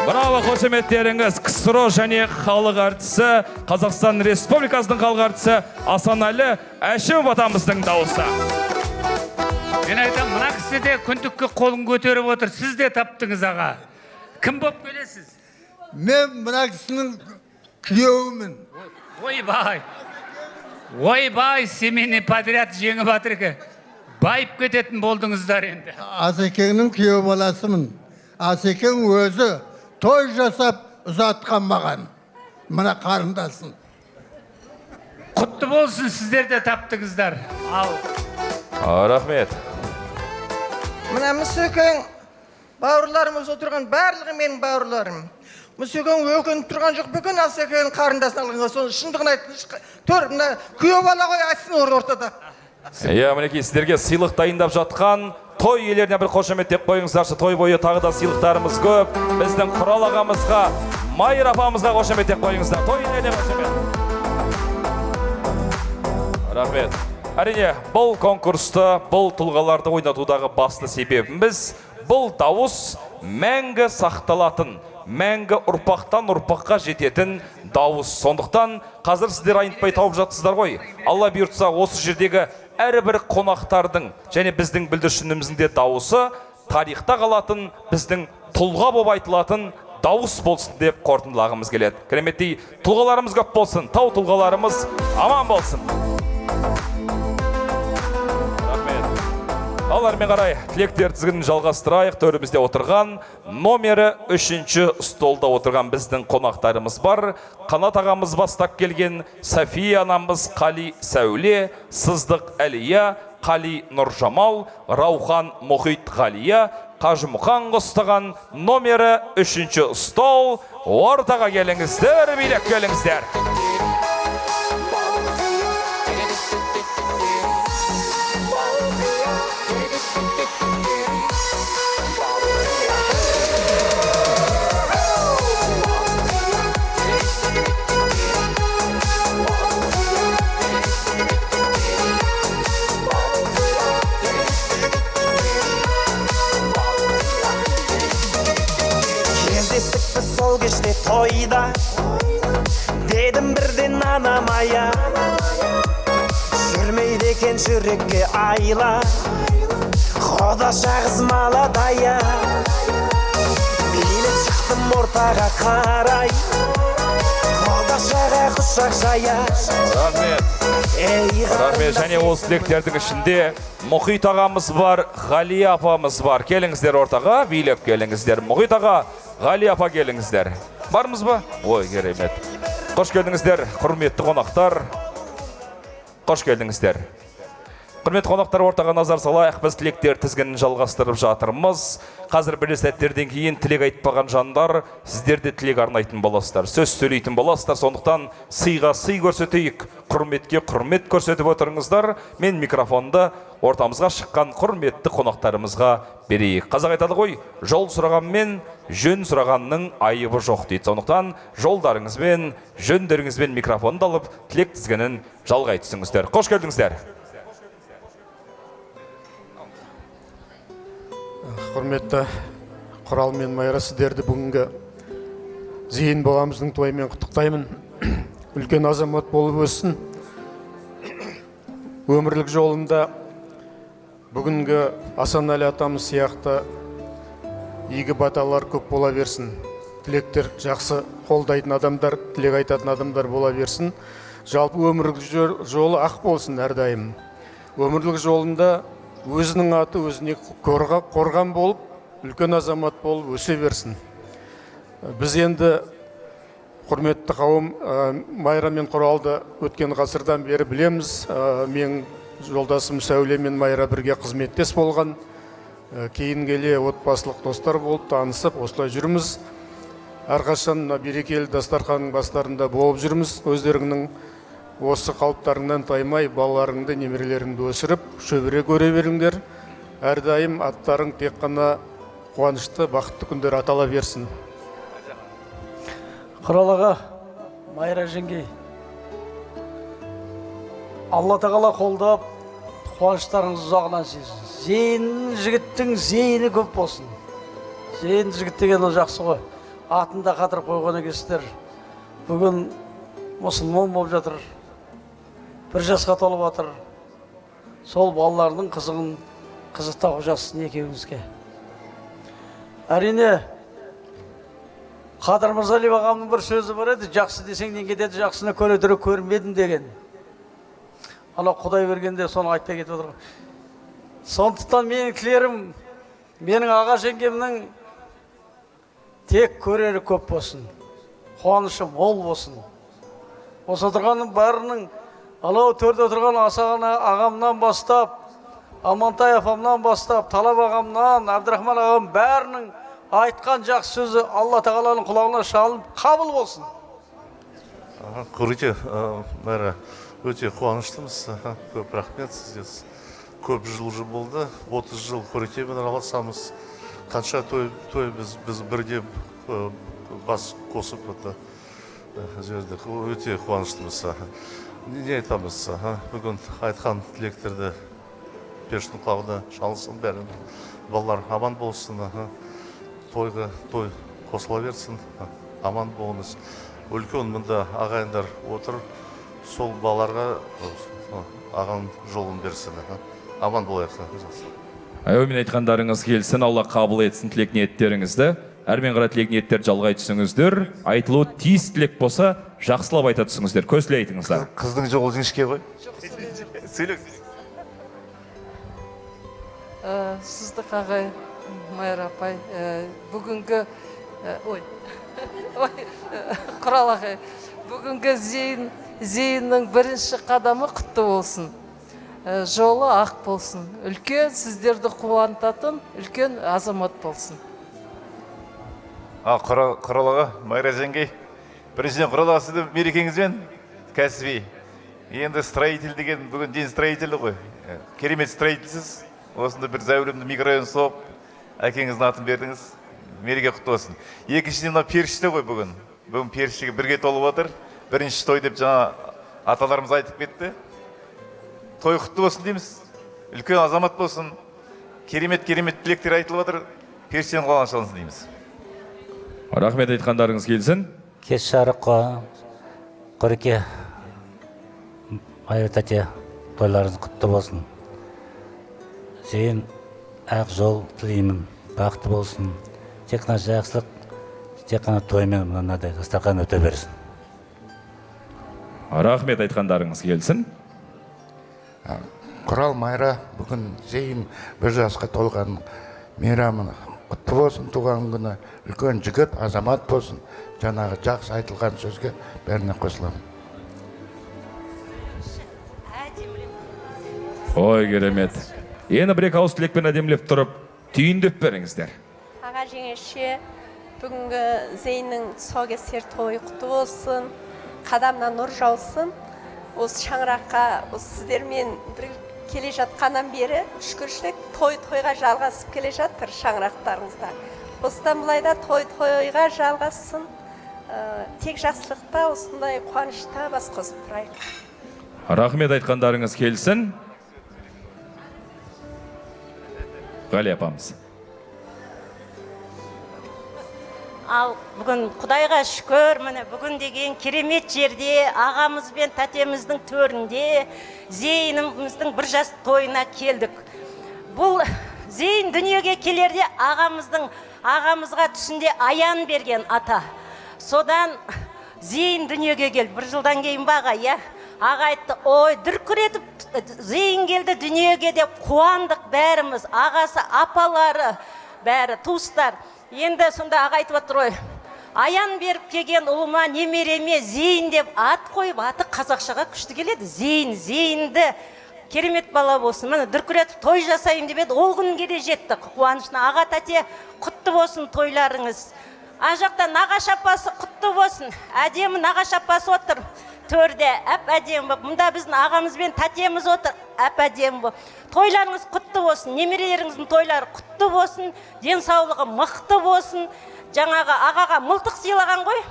[SPEAKER 5] Браво, қошеметтеріңіз. КСРО және халық әртісі, Қазақстан Республикасының халық әртісі Асанәлі Әшімов атамыздың дауысы.
[SPEAKER 6] Мен айтам, мына кісі де күндікке қолын көтеріп отыр. Сіз де таптыңыз аға. Кім болып келесіз?
[SPEAKER 8] Мен мына кісінің күйеуімін.
[SPEAKER 6] Ойбай, семейный подряд жеңіп атырке. Байып кететін болдыңыздар енді.
[SPEAKER 8] Асекеңнің күйеу баласымын. Асекең өзі той жасап ұзатқан маған. Мына қарындасын.
[SPEAKER 6] Құтты болсын, сіздер де таптыңыздар.
[SPEAKER 5] Рахмет.
[SPEAKER 27] Мына Мүсекең бауырларымыз отырған барлығы менің бауырларым. Мүсекең өкініп тұрған жоқ бөкен Асекең қарындасын алғанға. Соны шындығын айтты. Төр, мына күйеу бала ғой айтсын ортада.
[SPEAKER 5] Мінекей, сіздерге сыйлық дайындап жатқан той иелеріне бір қошеметтеп қойыңыздаршы. Той бойы тағы да сыйлықтарымыз көп. Біздің Құрал ағамызға, Майыр апамызға қошеметтеп қойыңыздар. Той иелеріне қошемет. Рахмет. Әрине, бұл конкурсты, бұл тұлғаларды ойнатудағы басты себебіміз бұл дауыс мәңгі сақталатын, мәңгі ұрпақтан ұрпаққа жететін дауыс. Сондықтан қазір сіздер айнытпай тауып жатсыздар ғой. Алла бұйыртса осы жердегі әрбір қонақтардың және біздің бүлдіршініміздің де дауысы тарихта қалатын, біздің тұлға болып айтылатын дауыс болсын деп қорытындылағымыз келеді. Кереметтей тұлғаларымыз көп болсын, тау тұлғаларымыз аман болсын. Алармен қарай тілектер тізгінін жалғастырайық. Төрімізде отырған номері 3-ші столда отырған біздің қонақтарымыз бар. Қанат ағамыз бастап келген София анамыз, Қали Сәуле, Сыздық Әлия, Қали Нұржамал, Раухан Мұхит Ғалия, Қажымұқан қостаған номері 3-ші стол. Ортаға келіңіздер, билеп келіңіздер.
[SPEAKER 2] кездестік біз сол кеште тойда, дедім бірден анамая, жүрмейді екен жүрекке айла, Құда шағыз маладая. Билеп шықтым ортаға қарай, Құда шаға құшақ жая.
[SPEAKER 5] Рахмет, және осы тілектердің ішінде Мұхит ағамыз бар, Ғали апамыз бар. Келіңіздер ортаға, билеп келіңіздер. Мұхит аға, Ғали апа келіңіздер. Бармыз ба? Ой, керемет. Қош келдіңіздер, құрметті қонақтар. Қош келдіңіздер. Құрметті қонақтар, ортаға назар салайық, біз тілектер тізгінін жалғастырып жатырмыз. Қазір бір сәттерден кейін тілек айтпаған жандар, сіздерде тілек арнайтын боласыздар, сөз сөйлейтін боласыздар. Сондықтан сыйға сый көрсетейік, құрметке құрмет көрсетіп отырыңыздар. Мен микрофонды ортамызға шыққан құрметті қонақтарымызға берейік. Қазақ айтады ғой, жол сұрағанмен жөн сұрағанның айыбы жоқ дейді. Сондықтан жолдарыңызбен, жөндеріңізбен микрофонды алып, тілек тізгінін жалғай түсіңіздер. Қош келдіңіздер.
[SPEAKER 22] Құрметті Құрал мен Майра, сіздерді бүгінгі зейін баламыздың тойымен құттықтаймын. Үлкен азамат болып өссін. Өмірлік жолында бүгінгі Асанәлі атамыз сияқты игі баталар көп бола берсін. Тілектер жақсы қолдайтын адамдар, тілек айтатын адамдар бола берсін. Жалпы өмірлік жолы ақ болсын әрдайым. Өмірлік жолында өзінің аты өзіне қорған болып, үлкен азамат болып өсе берсін. Біз енді құрметті қауым Майра мен Құралды өткен ғасырдан бері білеміз. Мен жолдасым Сәуле мен Майра бірге қызметтес болған. Кейін келе отбасылық достар болып танысып, осылай жүрміз. Әрқашан берекелі дастарханның бастарында болып жүрміз. Өздеріңнің осы қалыптарыңнан таймай, балаларыңды, немерелеріңді өсіріп, шөбіре көре беріңдер. Әрдайым аттарың тек қана қуанышты, бақытты күндер атала берсін.
[SPEAKER 9] Құралаға, Майра жеңгей, Алла тағала қолдап, қуаныштарыңыз ұзағынан сезін. Зейін жігіттің зейіні көп болсын. Зейін жігіт деген ол жақсы ғой. Атында қатырып қойған екенсіздер. Бүгін мұсылман болып жатыр. Бір жасқа толып жатыр. Сол балалардың қызықтау жассын екеуіңізге. Әрине, Қадыр Мырзалиев ағамның бір сөзі бар еді, жақсы десеңден кетеді, жақсыны көре түрі көрмедім деген. Ана Құдай бергенде соны айтпай кетіп отыр. Сондықтан менің тілерім, менің аға жеңгемнің тек көрері көп болсын, қуанышы мол болсын. Осы отырғанның бәрінің, анау төрде отырған Асаған ағамнан бастап, Амантай апамнан бастап, Талап ағамнан, Абдрахман ағам бәрінің айтқан жақсы сөзі Алла тағаланың құлағына шалынып қабыл болсын.
[SPEAKER 10] Құрыте, Майра, өте қуаныштымыз. Көп рахмет сізге. Көп жыл болды, 30 жыл Құрытемен араласамыз. Қанша той біз бірге бас қосып жүрдік. Өте қуаныштымыз. Не айтамыз? Бүгін айтқан тілектерді періштің құлағына шалсын бәрін. Балалар аман болсын. Тойға той қосыла берсін. Аман болыңыз. Үлкен мұнда ағайындар отыр. Сол балаларға аған жолын берсін. Аман болайық.
[SPEAKER 5] Әумен айтқандарыңыз келсін, Алла қабыл етсін тілек ниеттеріңізді. Әрмен қара тілек ниеттер жалғай түсіңіздер. Айтылуы тиіс тілек болса, жақсылап айта түсіңіздер. Көзіле айтыңыздар.
[SPEAKER 10] Қыздың жолы жіңішке ғой. Сөйлек.
[SPEAKER 11] Сыздық ағай, Майра апай, бүгінгі, Құрал ағай, бүгінгі зейіннің бірінші қадамы құтты болсын. Жолы ақ болсын. Үлкен сіздерді қуантатын, үлкен азамат болсын.
[SPEAKER 10] Құрал аға, Майра жеңгей, біріншіден Құрал аға сізді мерекеңізбен кәсіби. Енді строитель деген бүгін ден строителі ғой. Керемет строительсіз. Осында бір зәулімді микрорайон соғып, әкеңіздің атын бердіңіз. Мереке құтты болсын. Екіншіден мына періште ғой бүгін. Бүгін періштеге бірге толып отыр. Бірінші той деп жаңа аталарымыз айтып кетті. Той құтты болсын дейміз. Үлкен азамат болсын. Керемет тілектер айтылып отыр. Періштенің қолынан шалынсын дейміз.
[SPEAKER 5] Рахмет айтқандарыңыз келсін.
[SPEAKER 3] Кеш жарыққа Қореке Майра тәте тойларыңыз құтты болсын. Зейін ақ жол тілеймін, бақытты болсын. Тек қана жақсылық, тек қана тоймен мынадай дастархан өте берсін.
[SPEAKER 5] Рахмет айтқандарыңыз келсін.
[SPEAKER 12] Құрал Майра бүгін Зейін бір жасқа толған мейрамын құтты болсын, туған күні үлкен жігіт, азамат болсын. Жаңағы жақсы айтылған сөзге бәріне қосыламын.
[SPEAKER 5] Ой, керемет. Ені бір екі ауыз тілекпен әдемлеп тұрып, түйіндеп беріңіздер.
[SPEAKER 24] Аға жеңеше, бүгінгі Зейіннің тұсаукесер тойы құтты болсын, қадамнан нұр жаусын. Осы шаңыраққа сіздермен бір келе жатқаннан бері шүкіршілік тойға жалғасып келе жатыр шаңырақтарыңызда. Осыдан бұлайда тойға жалғасын, тек жақсылықта, осындай қуанышта бас қосып тұрайық.
[SPEAKER 5] Рахмет айтқандарыңыз келсін. Ғали апамыз.
[SPEAKER 13] Ал бүгін Құдайға шүкір, міне бүгін деген керемет жерде ағамыз бен тәтеміздің төрінде Зейініміздің бір жас тойына келдік. Бұл Зейін дүниеге келерде ағамызға түсінде аян берген ата. Содан Зейін дүниеге келді. Бір жылдан кейін баға, я? Аға айтты, ой, дүркіретіп Зейін келді дүниеге деп қуандық бәріміз, ағасы, апалары, бәрі, туыстар. Енді сонда аға айтып отыр, ой, аян беріп келген ұлыма, немереме Зейін деп ат қойып, аты қазақшаға күшті келеді. Зейінді керемет бала болсын. Міне дүркіретіп той жасайым деп еді, ол күнге де жетті. Қуанышына аға тәте құтты болсын тойларыңыз. Ар жақта нағаш апасы құтты болсын. Әдемі нағаш апасы отыр төрде, әп әдемі болып. Мұнда біздің ағамыз бен тәтеміз отыр, әп әдемі болып. Тойларыңыз құтты болсын, немерелеріңіздің тойлары құтты болсын, денсаулығы мықты болсын. Жаңағы ағаға мылтық сыйлаған ғой.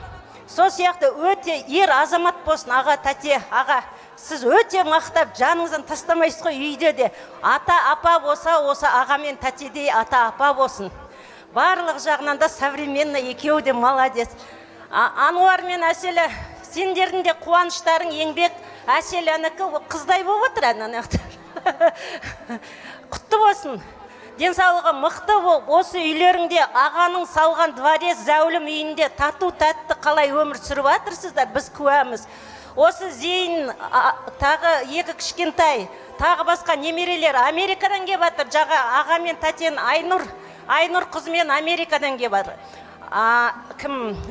[SPEAKER 13] Сол сияқты өте ер азамат болсын, аға тәте, аға. Сіз өте мақтап, жаныңыздан тастамайсыз ғой үйде де. Ата апа болса, осы аға мен тәтедей ата апа болсын. Барлық жағынан да современный, екеуі де молодец. Ануар мен Әселі, сендердің де қуаныштарың еңбек, Әселінікі қыздай болып отыр әнанақтар. Құтты болсын. Денсаулығы мықты болып, осы үйлеріңде ағаның салған дворец зәулім үйінде тату тәтті қалай өмір сүріп жатырсыздар, біз куәміз. Осы Зейін тағы екі кішкентай, тағы басқа немерелер Америкадан кеп жатыр. Жаңа аға мен тәтен Айнұр қызымен Америкадан кеп жатыр.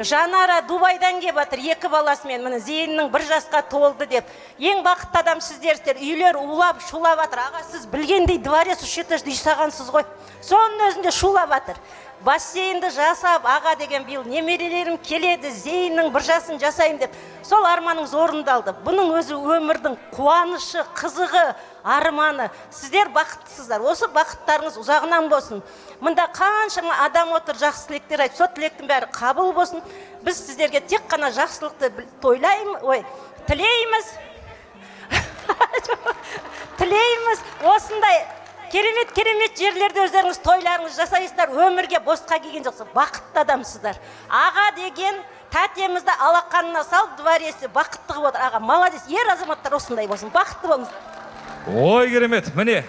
[SPEAKER 13] Жанара Дубайдан кеп жатыр, екі баласымен. Міне Зейіннің бір жасқа толды деп. Ең бақытты адам сіздерсіздер. Үйлер улап, шулап жатыр. Аға, сіз білгендей дворец үш этажды үй салғансыз ғой. Соның өзінде шулап жатыр. Бассейнді жасап, аға деген биыл немерелерім келеді, Зейіннің бір жасын жасайым деп. Сол арманыңыз орындалды. Бұның өзі өмірдің қуанышы, қызығы, арманы. Сіздер бақыттысыздар. Осы бақыттарыңыз ұзағынан болсын. Мұнда қаншама адам отыр, жақсы тілектер айтып, сол тілектің бәрі қабыл болсын. Біз сіздерге тек қана жақсылықты тілейміз. Тілейміз. Осындай керемет жерлерде өздеріңіз тойларыңыз жасайсыздар, өмірге босқа келген жоқсыз, бақытты адамсыздар. Аға деген тәтемізді алақанына салып, дворесі бақытты қылып отыр. Аға, молодец, ер азаматтар осындай болсын, бақытты болыңыз.
[SPEAKER 5] Ой, керемет, міне,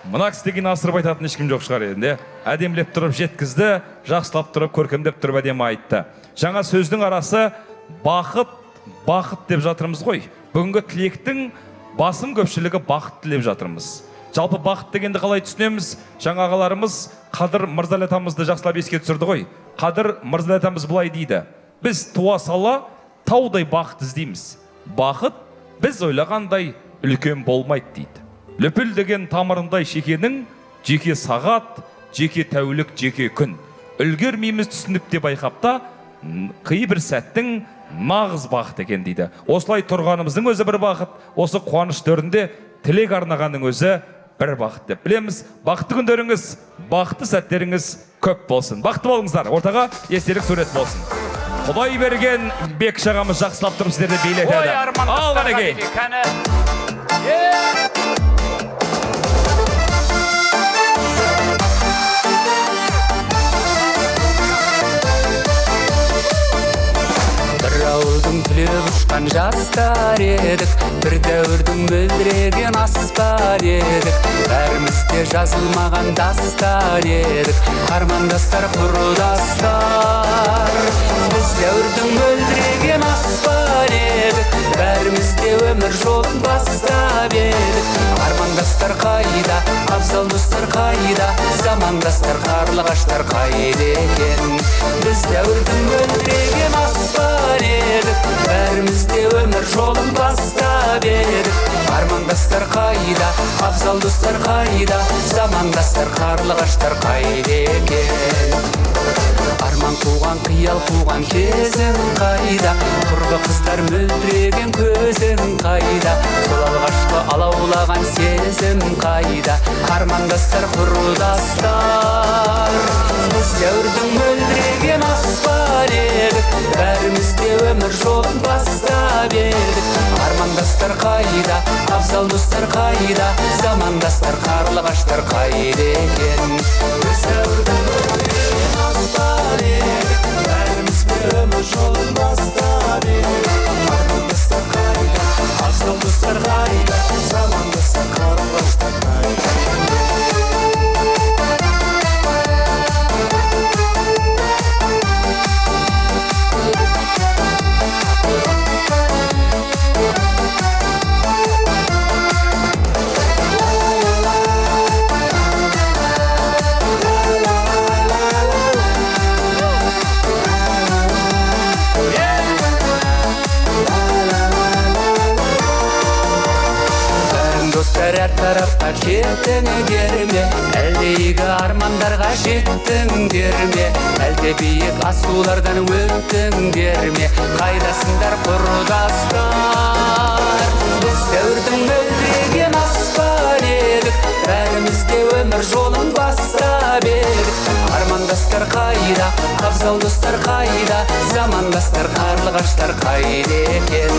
[SPEAKER 5] мына кісі деген асырып айтатын ешкім жоқ шығар енді. Әдемлеп тұрып жеткізді, жақсылап тұрып, көркемдеп тұрып әдемі айтты. Жаңа сөздің арасы бақыт деп жатырмыз ғой. Бүгінгі тілектің басым көпшілігі бақыт тілеп жатырмыз. Жалпы бақыт дегенді қалай түсінеміз? Жаңа ағаларымыз Қадыр Мырзалы атамызды жақсылап еске түсірді ғой. Қадыр Мырзалы атамыз былай дейді: біз туа сала таудай бақыт іздейміз. Бақыт біз ойлағандай үлкен болмайды дейді. Лүпіл деген тамырындай шекенің жеке сағат, жеке тәулік, жеке күн. Үлгермейміз түсініп деп байқапта, қи бір сәттің нағыз бақыт екен дейді. Осылай тұрғанымыздың өзі бір бақыт, осы қуаныш төрінде тілек арнағанның өзі бір бақыт деп білеміз. Бақытты күндеріңіз, бақытты сәттеріңіз көп болсын. Бақытты болыңыздар, ортаға естелік сурет болсын. Құдай берген бек шағамыз жақсылап тұрып сіздерді билетеді. Ал мінекей.
[SPEAKER 4] күліп ұшқан жастар едік, бір дәуірдің мөлдіреген аспан едік, бәрімізде жазылмаған дастан едік, армандастар, құрдастар. Біз дәуірдің мөлдіреген аспан едік, бәрімізде өмір жолын бастап едік, армандастар қайда, абзал достар қайда, замандастар, қарлығаштар қайда екен. Біз дәуірдің мөлдіреген аспан едік, бәрімізде өмір жолын бастап едік, армандастар қайда, абзал достар қайда, замандастар, қарлығаштар қайда екен. Арман қуған, қиял қуған кезің қайда, құрбы қыздар мөлдіреген көзің қайда, сол алғашқы алаулаған сезім қайда, армандастар, құрдастар. Біз дәуірдің мөлдіреген аспан едік, бәрімізде өмір жолын бастап едік, армандастар қайда, абзал достар қайда, замандастар, қарлығаштар қайда екен. Біз дәуірдің мөлдіреген аспан едік, бәрімізде өмір жолын бастап едік, армандастар қайда, абзал достар қайда, замандастар, қарлығаштар қайда. Әр тарапқа кеттіңдер ме, әлде игі армандарға жеттіңдер ме, әлде биік асулардан өттіңдер ме, қайдасыңдар құрдастар. Біз дәуірдің мөлдіреген аспан едік, бәрімізде өмір жолын бастап едік, армандастар қайда, абзал достар қайда, замандастар, қарлығаштар қайда екен.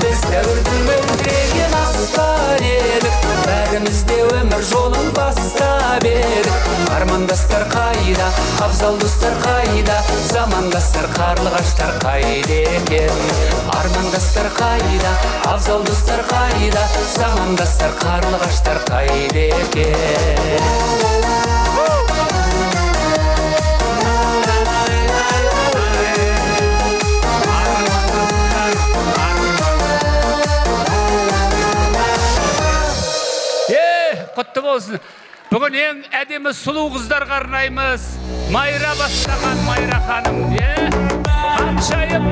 [SPEAKER 4] Біз дәуірдің мөлдіреген аспан едік, бәрімізде өмір жолын бастап едік, армандастар қайда, абзал достар қайда, замандастар, қарлығаштар қайда екен. Армандастар қайда, абзал достар қайда, замандастар, қарлығаштар қайда екен.
[SPEAKER 6] Құтты болсын. Бүгін ең әдемі сұлу қыздарға арнаймыз. Майра бастаған Майра ханым. Ханшайым.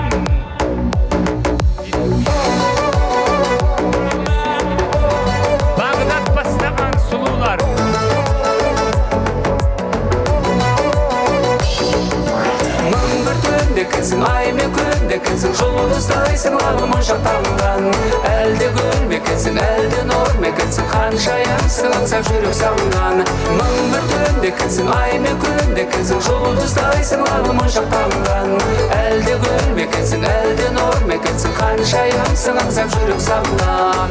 [SPEAKER 6] Бағдат бастаған сұлулар.
[SPEAKER 4] Мың бір төндекісің, ай мен көндекісің, жұлдыздайсың ағы моншақтанған. Әлде гүл мекенсің, әлде нұр мекенсің, ханшайымсың аңсап жүрек салған. Мың бір төндекісің, ай мен көндекісің, жұлдыздайсың ағы моншақтанған. Әлде гүл мекенсің, әлде нұр мекенсің, ханшайымсың аңсап жүрек салған.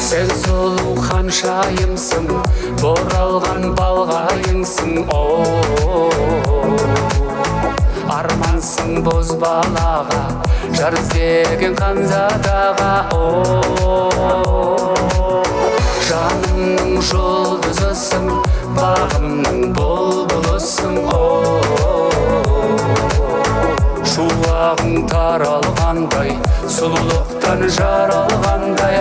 [SPEAKER 4] Сен сұлу ханшайымсың, боралған балғайыңсың, армансың боз балаға, жар іздеген ханзадаға, жанымның жұлдызысың, бағымның бұлбұлысың, шуағың таралғандай, сұлулықтан жаралғандай,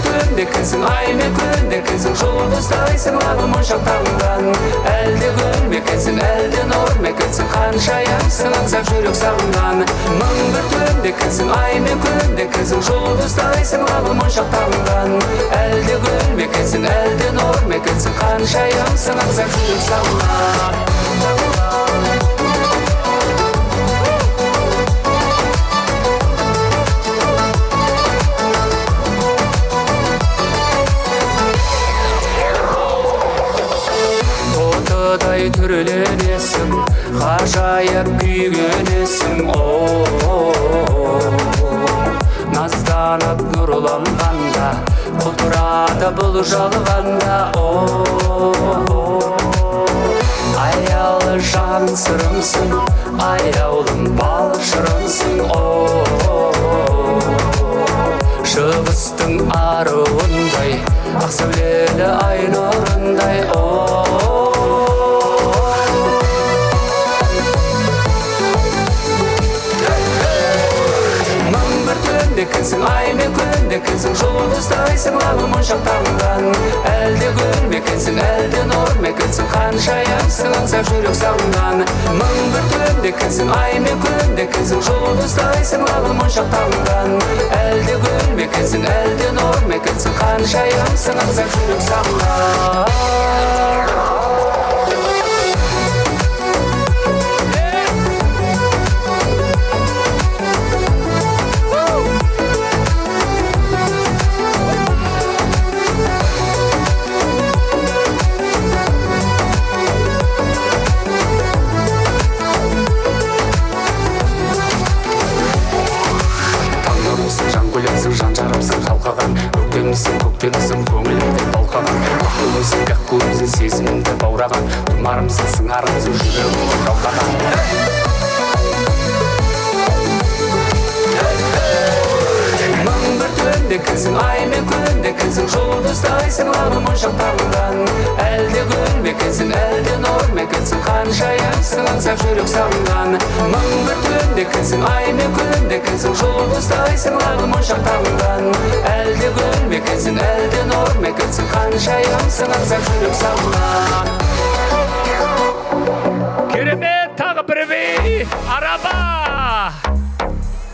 [SPEAKER 4] Көндекісің, ай мен көндекісің, жұлдыздайсың ағы моншақтанған. Әлде гүл мекенсің, әлде нұр мекенсің, ханшайымсың аңсап жүрек салған. Мың бір төндекісің, ай мен көндекісің, жұлдыздайсың ағы моншақтанған. Әлде гүл мекенсің, әлде нұр мекенсің, ханшайымсың аңсап жүрек салған. Ай түрленесің, ғажайып күйгенесің, назданып нұрланғанда, Құлпырады бұл жалғанда Аялы жан сырымсың, аяулым бал шырымсың Шығыстың аруындай, ақ сәулелі ай нұрындай Күндекінсің, ай мен күндекінсің, жұлдыздайсың лағы моншақтарыңдан Әлде гүл мекенсің, әлде нұр мекенсің, ханшайымсың аңсап жүрек сағынған Мың бір түндекінсің, ай мен күндекінсің, жұлдыздайсың лағы моншақтарыңдан Әлде гүл мекенсің, әлде нұр мекенсің, ханшайымсың аңсап жүрек сағынған жан жарымсың жалқаған Өктемісің, көктемісің, көңілімді толқаған Ақылымсың, қақ көзің, сезімімді баураған Тұмарымсың, сыңарымсың, жүрегімді жаулаған Мың бір түндекінсің, ай мен күндекінсің, жұлдыздайсың лағы моншақтарыңдан Әлде гүл мекенсің, әлде нұр мекенсің, ханшайымсың аңсап жүрек сағынған Мың бір түндекінсің, ай мен күндекінсің, жұлдыздайсың лағы моншақтарыңдан Әлде гүл мекенсің, әлде нұр мекенсің, ханшайымсың аңсап жүрек сағынған
[SPEAKER 6] Керемет, тағы бір араба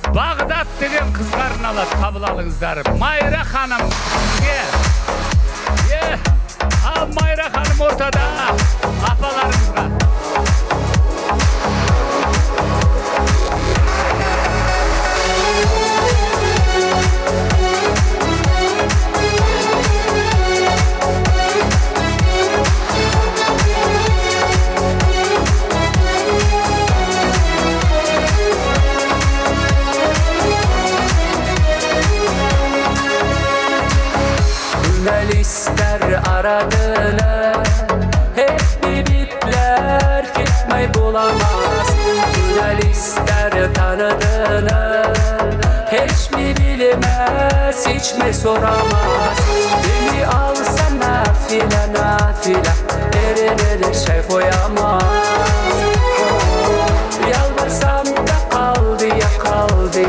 [SPEAKER 6] Бағдат деген қызға арналады, қабыл алыңыздар. Майра ханым сізге. Ал Майра ханым ортада апаларыңызға.
[SPEAKER 4] Jurnalistler aradılar, hep bibitler gitmey bulamaz. Jurnalistler tanıdılar, hiç mi bilmez, hiç mi soramaz. Beni alsa nafile nafile, eline şey koyamaz. Yalvarsam da kaldı ya kaldı,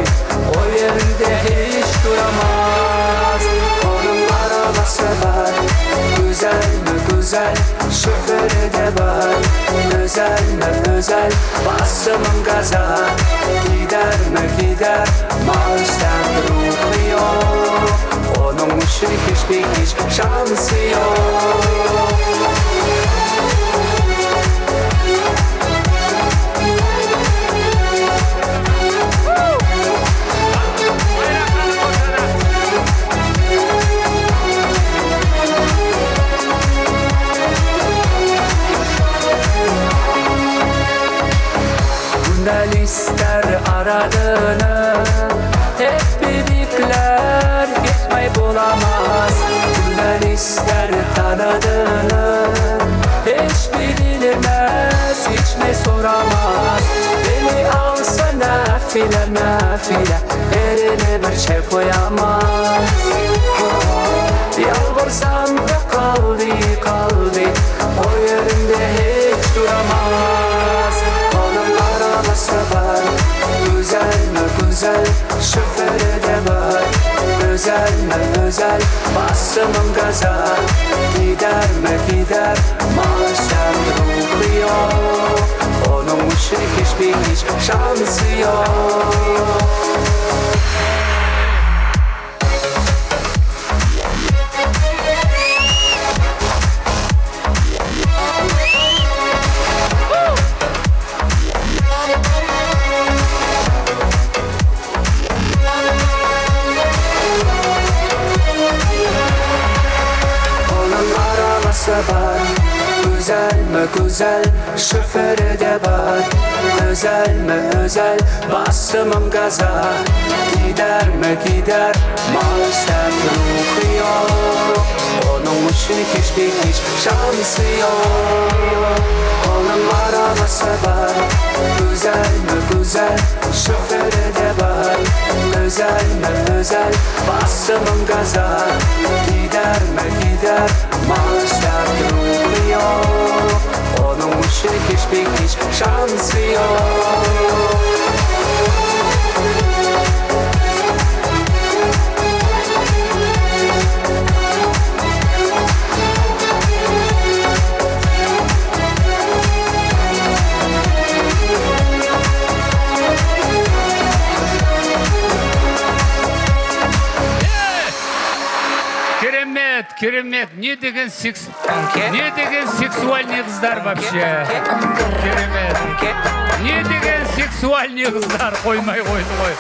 [SPEAKER 4] o yerinde hiç duramaz. Var. Güzel mi güzel, şoförü de var. Özel mi özel, bastımın gaza. Gider mi gider, maaştan ruhu yok. Onun için hiç şansı yok. Jurnalistler aradığını, hep bibikler gitmey bulamaz. Jurnalistler tanıdığını, hiç bilinmez, hiç mi soramaz. Beni alsa nafile nafile, eline bir şey koyamaz. Yalvarsam da kaldı kaldı, o yerinde hiç duramaz. Var. Güzel mi güzel, şoförü de var. Özel mi özel, bastımın gaza. Gider mi gider, maaştan ruhu yok. Onun için hiç şansı yok. Var. Güzel mi güzel, şoförü de var. Özel mi özel, bastımın gaza. Gider mi gider, maaştan ruhu yok. için hiç şansı yok. Onun arabası var, güzel mi güzel, şoförü de var. Özel mi özel, bastımın gaza, gider mi gider, maaşlar durmuyor. Onun için hiç şansı yok.
[SPEAKER 6] Керемет, не деген сексуальный қыздар вообще. Керемет. Не деген сексуальный қыздар, қоймай қойды ғой.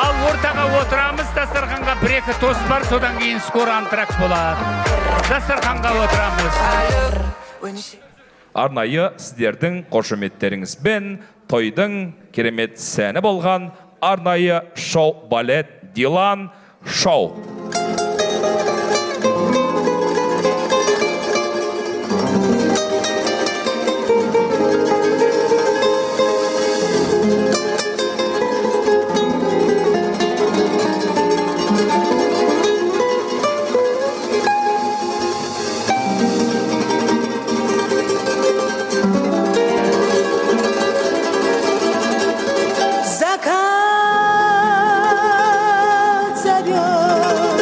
[SPEAKER 6] Ал ортаға отырамыз, дастарханға бір-екі тост бар, содан кейін скоро антракт болады. Дастарханға отырамыз.
[SPEAKER 5] Арнайы сіздердің қошеметтеріңізбен тойдың керемет сәні болған арнайы шоу-балет Дилан шоу.
[SPEAKER 2] Закат зовет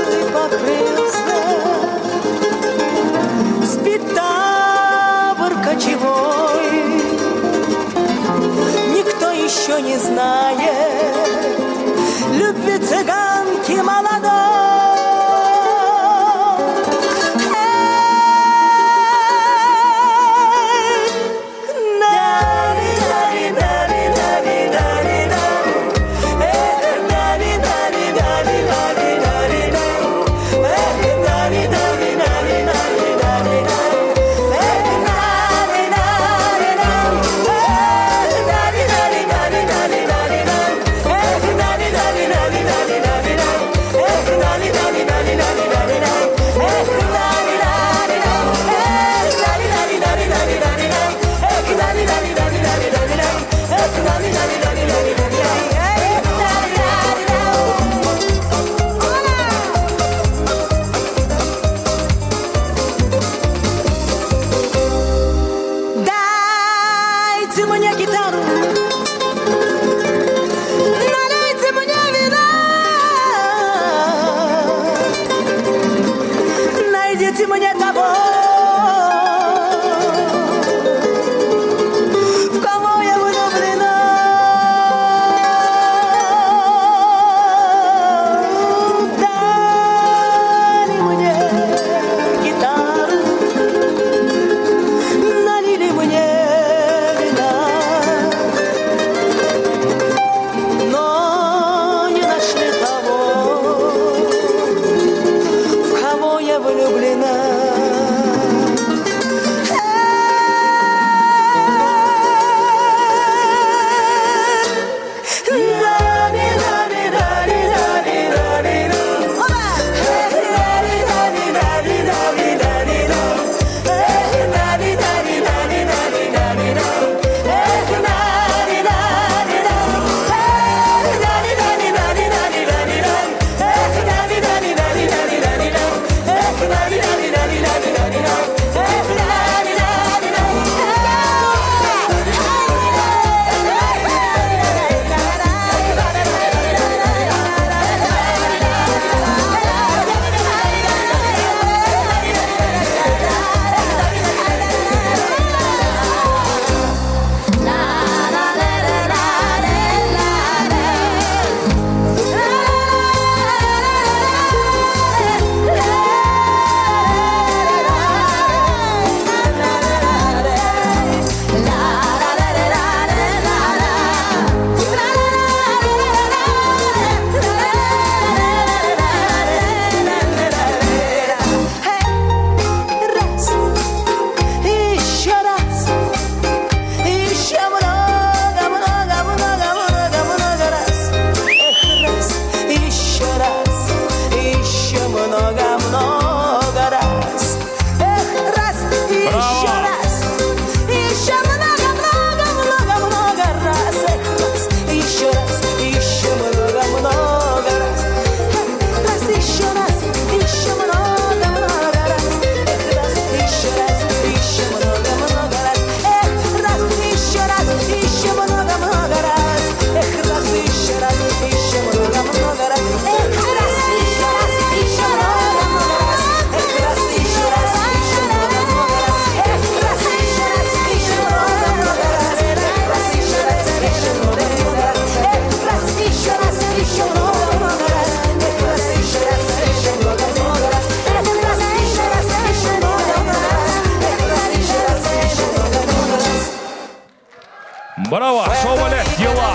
[SPEAKER 5] Браво, шоу-бале, дела.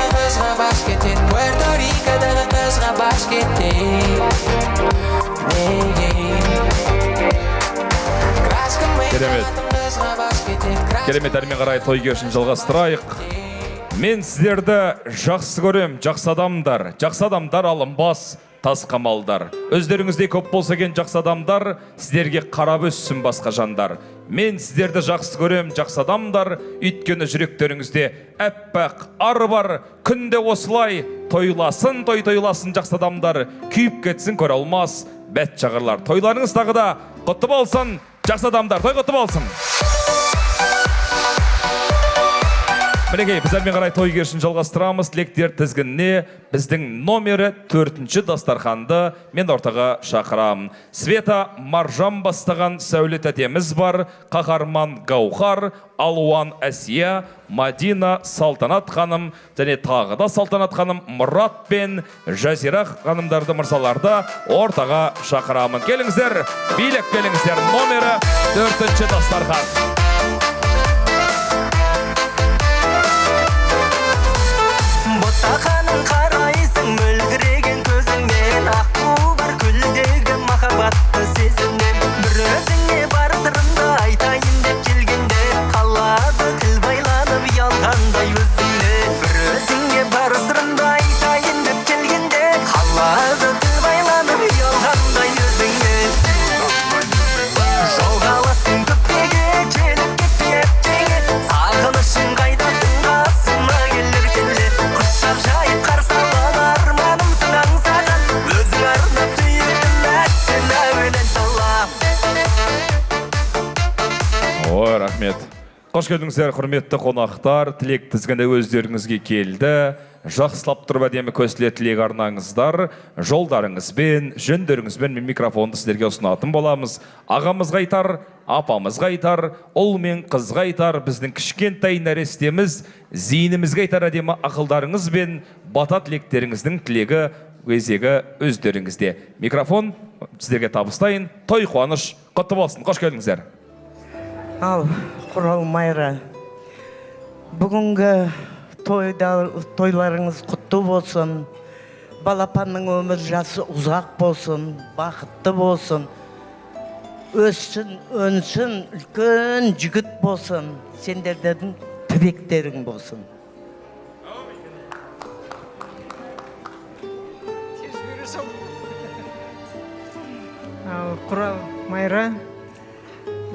[SPEAKER 2] Пуэрто-Рикодағы қызға баш кетейін.
[SPEAKER 5] Керемет әрмен қарай той кешін жалғастырайық. Мен сіздерді жақсы көрем, жақсы адамдар алынбас, тас қамалдар. Өздеріңізде көп болса екен жақсы адамдар, сіздерге қарап өссін басқа жандар. Мен сіздерді жақсы көрем, жақсы адамдар, өйткені жүректеріңізде әппақ ар бар. Күнде осылай тойласын, тойласын жақсы адамдар, күйіп кетсін көре алмас бәт жағырлар. Тойларыңыз тағы да құтты болсын, жақсы адамдар, той құтты болсын. Мінекей, біз әрмен қарай той кешін жалғастырамыз. Тілектер тізгініне біздің номері 4-ші дастарханды мен ортаға шақырам. Света Маржан бастаған Сәуле тәтеміз бар, Қаһарман Гаухар, Алуан Әсия, Мадина Салтанат ханым, және тағы да Салтанат ханым Мұрат пен Жазира ханымдарды мырзаларды ортаға шақырамын. Келіңіздер, билеп келіңіздер, номері 4-ші дастархан.
[SPEAKER 2] Ботақаның қарайсың мөлдіреген көзіңмен, аққу бар көлдегі махаббатты сезімнен. Бір өзіңе бар сырымды айтайын деп келгенде, қалады тіл байланып ұялғандай өзіңнен. Бір өзіңе бар сырымды айтайын деп келгенде, қалады тіл байланып ұялғандай өзіңнен. Жоғаласың көптеге келіп кетті әптеге, сағынышың қайдасың қасыма келер келе. Жайып қарсы алған арманымсың аңсаған, өзің арнап сүйетін әттен әуелен салам.
[SPEAKER 5] Ой, рахмет. Қош келдіңіздер, құрметті қонақтар. Тілек тізгіні өздеріңізге келді. Жақсылап тұрып әдемі көсіле тілек арнаңыздар. Жолдарыңызбен, жөндеріңізбен мен микрофонды сіздерге ұсынатын боламыз. Ағамыз қайтар, апамыз қайтар, ұл мен қыз қайтар, біздің кішкентай нәрестеміз, зейінімізге айтар әдемі ақылдарыңыз бен бата тілектеріңіздің тілегі өзегі өздеріңізде. Микрофон сіздерге табыстайын. Той қуаныш құтты болсын. Қош келдіңіздер.
[SPEAKER 27] Ал, Құрал Майра, бүгінгі тойларыңыз құтты болсын, балапанның өмір жасы ұзақ болсын, бақытты болсын, өссін, өнсін, үлкен жігіт болсын, сендердің тілектерің болсын.
[SPEAKER 21] Құрал Майра,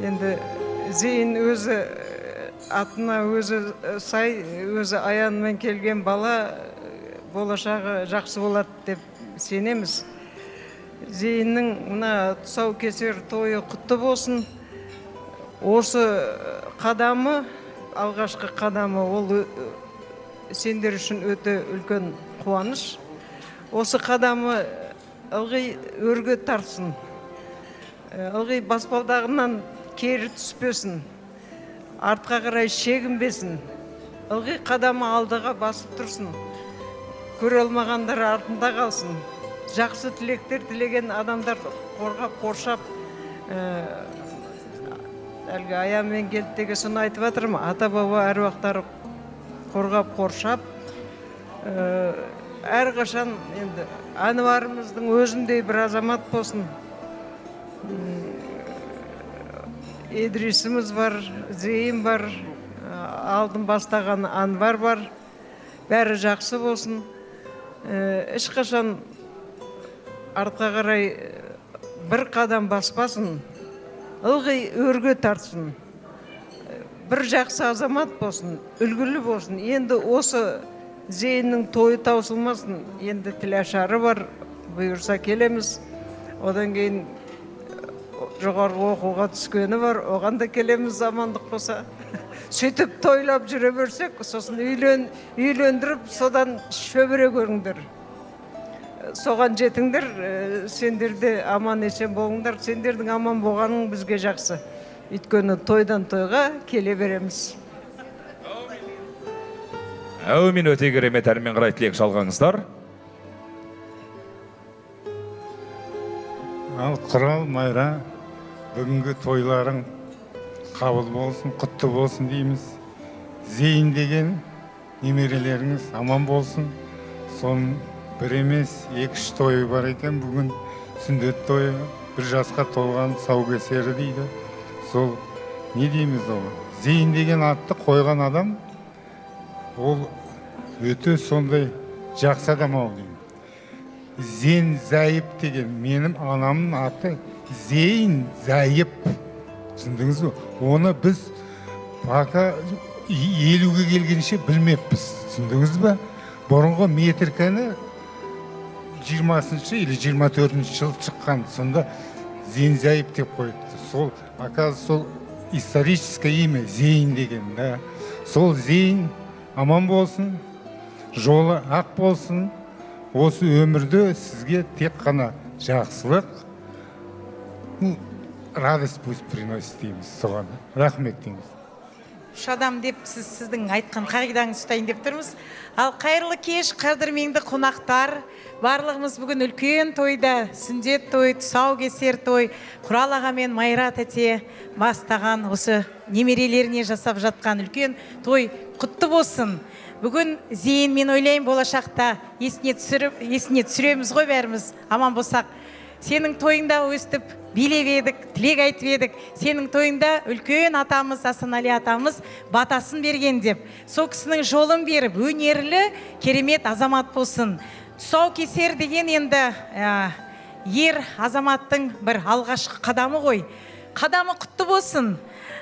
[SPEAKER 21] енді Зейін өзі атына өзі сай, өзі аянымен келген бала болашағы жақсы болады деп сенеміз. Зейіннің мына тұсау кесер тойы құтты болсын. Осы қадамы, алғашқы қадамы, ол сендер үшін өте үлкен қуаныш. Осы қадамы ылғи өрге тартсын. Ылғи баспалдағынан кері түспесін. Артқа қарай шегінбесін. Ылғи қадамы алдыға басып тұрсын. Көре алмағандар артында қалсын. Жақсы тілектер тілеген адамдар қорғап, қоршап, әлгі аямен келді деген соны айтып жатырмын. Ата-баба әруақтары қорғап, қоршап, әрқашан енді Әнуарымыздың өзіндей бір азамат болсын. Идрисіміз бар, Зейін бар, алдын бастаған Анвар бар. Бәрі жақсы болсын. Ешқашан артқа қарай бір қадам баспасын. Ылғи өрге тартсын. Бір жақсы азамат болсын, үлгілі болсын. Енді осы Зейіннің тойы таусылмасын. Енді тілашары бар, бұйырса келеміз. Одан кейін жоғарғы оқуға түскені бар, оған да келеміз амандық болса. Сөйтіп тойлап жүре берсек, сосын үйлендіріп, содан шөбіре көріңдер. Соған жетіңдер, сендерде аман есен болыңдар. Сендердің аман болғаның бізге жақсы. Өйткені тойдан тойға келе береміз.
[SPEAKER 5] Әумин, өте керемет, әрмен қарай тілек жалғаңыздар.
[SPEAKER 14] Ал Құрал Майра, бүгінгі тойларың қабыл болсын, құтты болсын дейміз. Зейін деген немерелеріңіз аман болсын. Соның бір емес, 2-3 тойы бар екен. Бүгін сүндет тойы, 1 жасқа толған тұсаукесері дейді. Сол не дейміз ол? Зейін деген атты қойған адам, ол өте сондай жақсы адам ау деймін. Зейін Зайып деген менің анамның аты Зейін Зайып. Түсіндіңіз бе? Оны біз бака 50-ге келгенше білмеппіз. Түсіндіңіз бе? Бұрынғы метриканы 20-шы или 24-ші жыл шыққан. Сонда Зейін Зайып деп қойыпты. Сол, оказывается, сол историческое имя Зейін деген. Да. Сол Зейін аман болсын, жолы ақ болсын. Осы өмірде сізге тек қана жақсылық, радость пусть приносит дейміз соған. Рахмет дейміз.
[SPEAKER 21] Үш адам деп сіздің айтқан қағидаңыз ұстайын деп тұрмыз. Ал қайырлы кеш, қадірменді қонақтар, барлығымыз бүгін үлкен тойда, сүндет той, тұсаукесер той, Құрал аға мен Майра тәте бастаған осы немерелеріне жасап жатқан үлкен той құтты болсын. Бүгін Зейін, мен ойлайын, болашақта есіне түсіреміз ғой бәріміз, аман болсақ. Сенің тойыңда өстіп билеп едік, тілек айтып едік. Сенің тойыңда үлкен атамыз, Асанәлі атамыз батасын берген деп. Сол кісінің жолын беріп, өнерлі, керемет азамат болсын. Тұсаукесер деген енді ер азаматтың бір алғашқы қадамы ғой. Қадамы құтты болсын.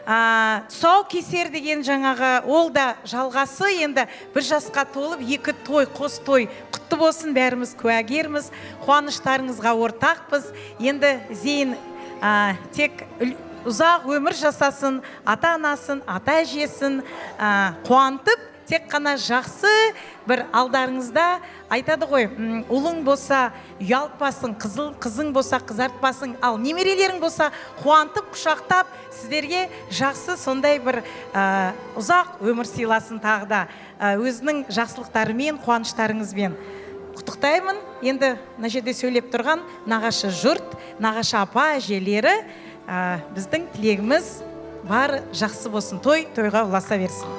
[SPEAKER 21] Тұсаукесер деген жаңағы ол да жалғасы, енді 1 жасқа толып 2 той, қос той құтты болсын, бәріміз куәгерміз, қуаныштарыңызға ортақпыз. Енді Зейін тек ұзақ өмір жасасын, ата-анасын, ата-әжесін қуантып, тек қана жақсы бір алдарыңызда айтады ғой, ұлың болса ұялтпасын, қызың болса қызартпасын, ал немерелерің болса қуантып, құшақтап, сіздерге жақсы сондай бір ұзақ өмір сыйласын тағы да өзінің жақсылықтарымен, қуаныштарыңызбен. Құттықтаймын. Енді мына жерде сөйлеп тұрған нағашы жұрт, нағашы апа, әжелері, біздің тілегіміз бар жақсы болсын, тойға ұласа берсін.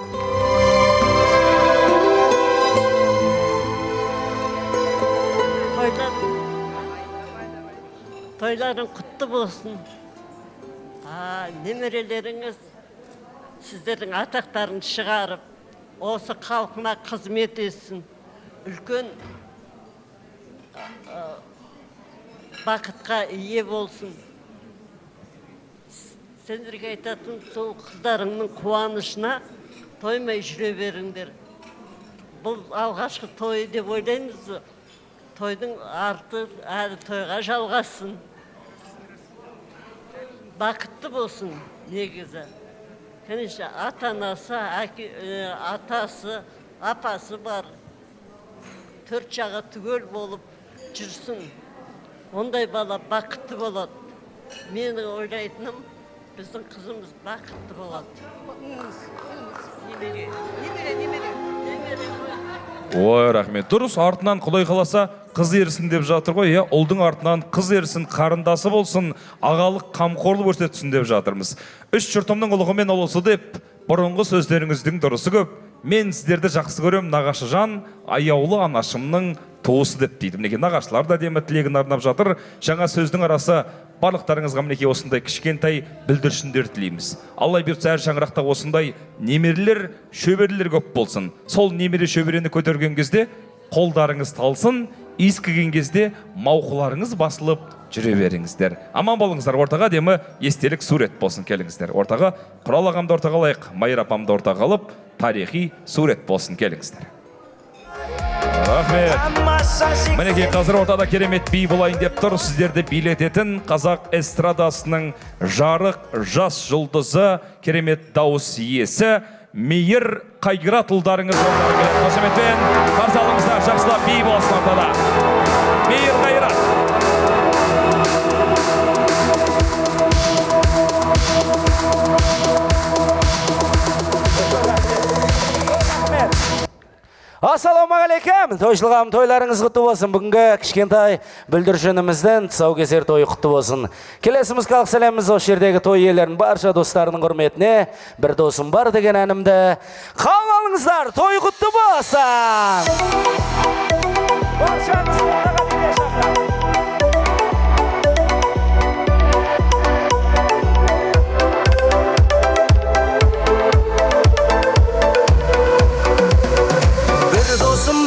[SPEAKER 15] Toyların құтты болсын. Немерелеріңіз сіздердің атақтарын шығарып, осы халқына қызмет етсін. Үлкен бақытқа ие болсын. Сендерге айтатын сол қыздарыңның қуанышына тоймай жүре беріңдер. Бұл алғашқы той деп ойлаймыз. Тойдың арты әрі тойға жалғасын. Бақытты болсын негізі. Кәнеше ата-анасы, атасы, апасы бар. 4 жағы түгел болып жүрсін. Ондай бала бақытты болады. Менің ойлайтыным, біздің қызымыз бақытты болады.
[SPEAKER 5] Ой, рахмет. Дұрыс, артынан Құдай қаласа қыз ерсін деп жатыр ғой, ұлдың артынан қыз ерсін, қарындасы болсын, ағалық қамқорлық көрсетсін деп жатырмыз. 3 жұртымның ұлығымен ұлысы деп, бұрынғы сөздеріңіздің дұрысы көп. Мен сіздерді жақсы көрем, нағашы жан, аяулы анашымның туысы деп дейді. Мінеке, нағашылар да демі тілегін арнап жатыр. Жаңа сөздің арасы барлықтарыңызға мінеке осындай кішкентай бүлдіршіндер тілейміз. Алла бұйыртса әр шаңырақта осындай немерелер, шөберелер көп болсын. Сол немере шөберені көтерген кезде қолдарыңыз талсын, иіскіген кезде мауқыларыңыз басылып жүре беріңіздер. Аман болыңыздар. Ортаға демі естелік сурет болсын, келіңіздер. Ортаға Құрал ағамды ортаға алайық, Майра апамды ортаға алып, тарихи сурет болсын, келіңіздер. Рахмет. Мінеке, қазір ортада керемет би болайын деп тұр. Сіздерді билететін қазақ эстрадасының жарық жас жұлдызы, керемет дауыс иесі Мейір Қайрат ұлдарыңыз орнарға келеді. Қошеметпен қарсы алыңыздар, жақсылап би болсын ортада. Мейір Қайрат.
[SPEAKER 17] Ассалаумағалейкум. Тойшылғам тойларыңыз құтты болсын. Бүгінгі кішкентай бүлдіршініміздің тұсаукесер тойы құтты болсын. Келесі музыкалық сәлеміміз осы жердегі той иелерінің барша достарының құрметіне бір досым бар деген әнімді қабыл алыңыздар. Той құтты болсын. Баршаңыз құттыға келе шақырамын.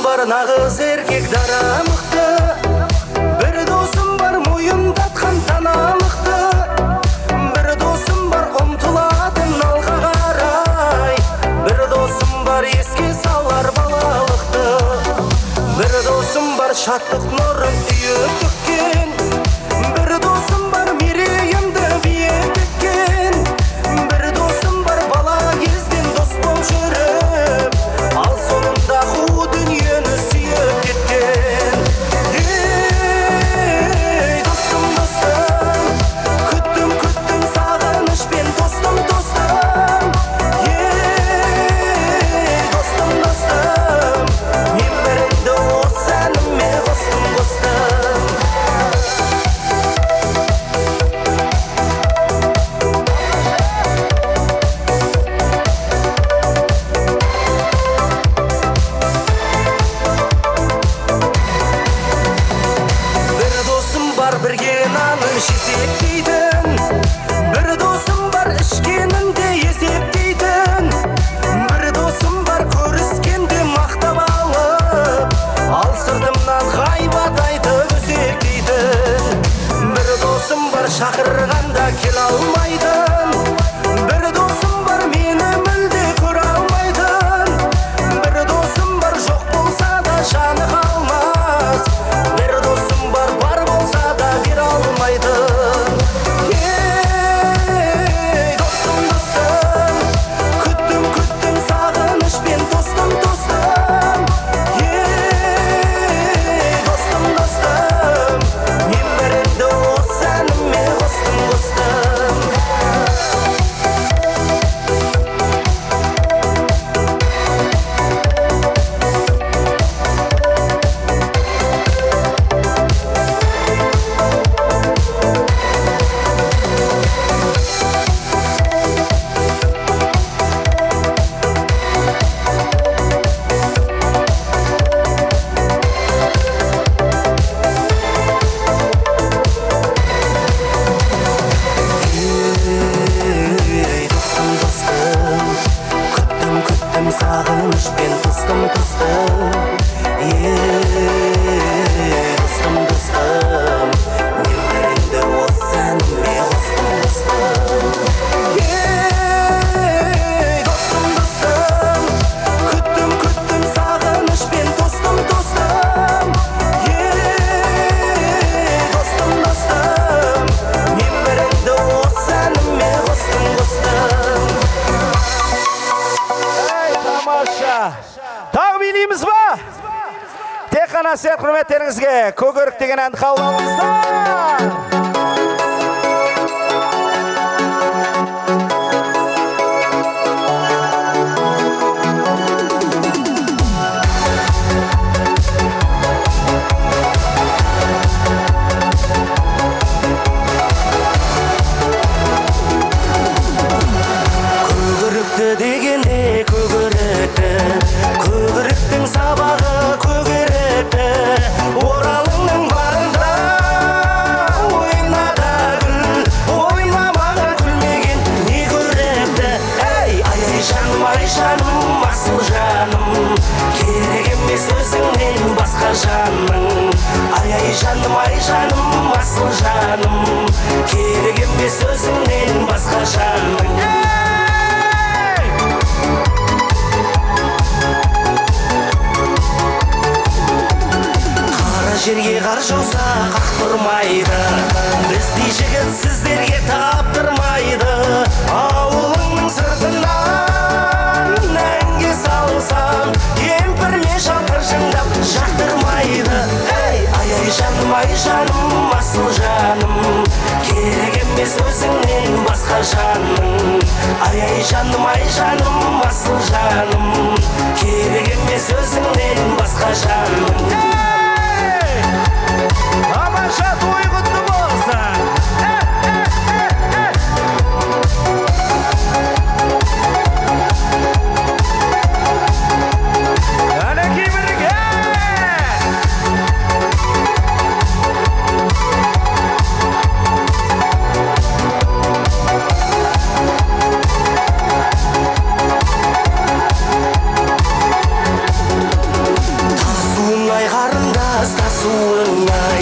[SPEAKER 2] Бар нағыз еркек дара мықты, бір досым бар мойын татқан даналықты, бір досым бар ұмтылатын алға қарай, бір досым бар еске салар балалықты, бір досым бар шаттық нұрын үйіп төккен, бір досым бар мерейімді биік еткен, бір досым бар бала кезден дос болып жүріп, ал соңында қу дүниені сүйіп кеткен. Ей, достым, достым, күттім, күттім сағынышпен, достым, достым. Ей, достым, достым, мен біріңді осы әніме қостым, қостым. Бірге нанын шесептейтін, бір досым бар ішкенінде есептейтін, бір досым бар көріскенде мақтап алып, ал сыртымнан ғайбат айтып өсектейтін, бір досым бар шақырғанда келе алмайтын, бір досым бар мені мүлде көре алмайтын, бір досым бар жоқ болса да жаны қалмас, бір досым бар болса да бере алмайтын. Ей, достым, достым, күттім, күттім сағынышпен, достым, достым. Ей, достым, достым, мен біріңді осы әніме қостым, қостым. Сағынышпен тустым, тустым. Достым, достым, мен біріңді осы әніме қостым, қостым. Достым, достым, күттім, күттім сағынышпен, достым, достым. Достым, достым, мен біріңді осы әніме қостым, қостым.
[SPEAKER 17] Тағы билейміз ба? Тек қана сіздер құрметтеріңізге көгерік деген әнді қабыл алыңыздар.
[SPEAKER 2] Көгерікті дегенде көгерікті, көгеріктің сабағы көгерікті, оралыңның барында ойнада гүл, ойнамаған күлмеген не көрікті. Ай, жаным, ай жаным, асыл жаным, керек емес өзіңнен басқа жаның. Ай жаным, асыл жаным, керек емес өзіңнен басқа жаның. Жерге қар жауса қақтырмайды, біздей жігіт сіздерге таптырмайды. Ауылыңның сыртынан әнге салсам, кемпірме шалқыр жыңдап жақтырмайды. Ай жаным, асыл жаным, керек емес өзіңнен басқа жаның. ай жаным асыл жаным керек емес өзіңнен басқа жаным.
[SPEAKER 1] Тамаша той құтты болсын. Әнекей бірге.
[SPEAKER 2] Тасуыңай қарындас, тасуыңай,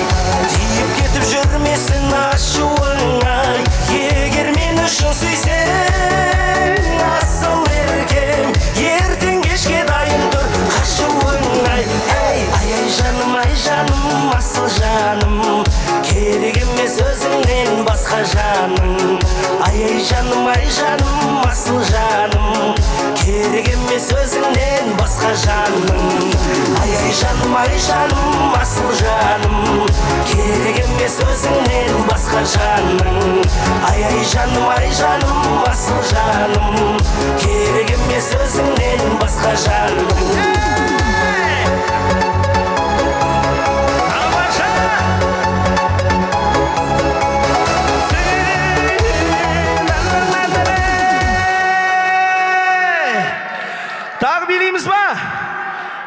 [SPEAKER 2] тиіп кетіп жүрмесін ашуыңай. Егер мен үшін сүйсең, асыл еркем, ертең кешке дайын тұр қашуыңай. Ай жаным асыл жаным, керек емес өзіңнен басқа жаным. Ай жаным асыл жаным, керек емес өзіңнен басқа жаным. Ай жаным асыл жаным, керек емес өзіңнен басқа жаным. Ай жаным асыл жаным, керек емес өзіңнен басқа жаным.
[SPEAKER 1] Тағы билейміз ба?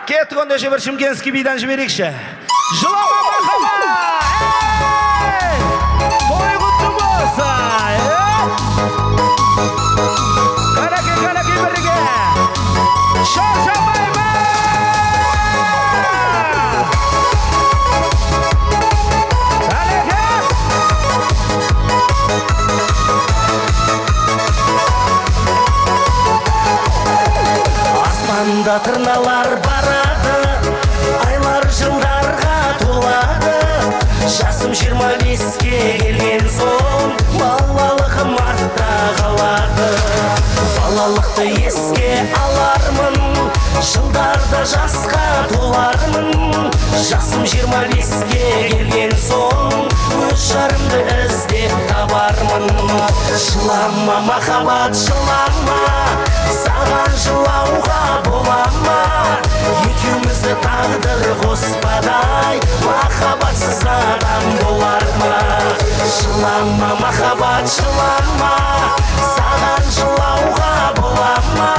[SPEAKER 1] Кеттік онда бір шымкентский бидан жіберекші. Жылама махаббат! Той құтты болсын! Қанеке бірге! Шаршамай ма!
[SPEAKER 2] Аспанда тырналар барады, айлар жылдарға толады. Жасым 25-ке келген соң, балалығым артта қалады. Балалықты еске алармын, жылдарда жасқа толармын. Жасым 25-ке келген соң, өз жарымды іздеп табармын. Жылама махаббат жылама, саған жылауға болама. Екеумізді тағдыр қоспадай, махаббатсыз адам болар ма? Жылама махаббат жылама, саған жылауға болама.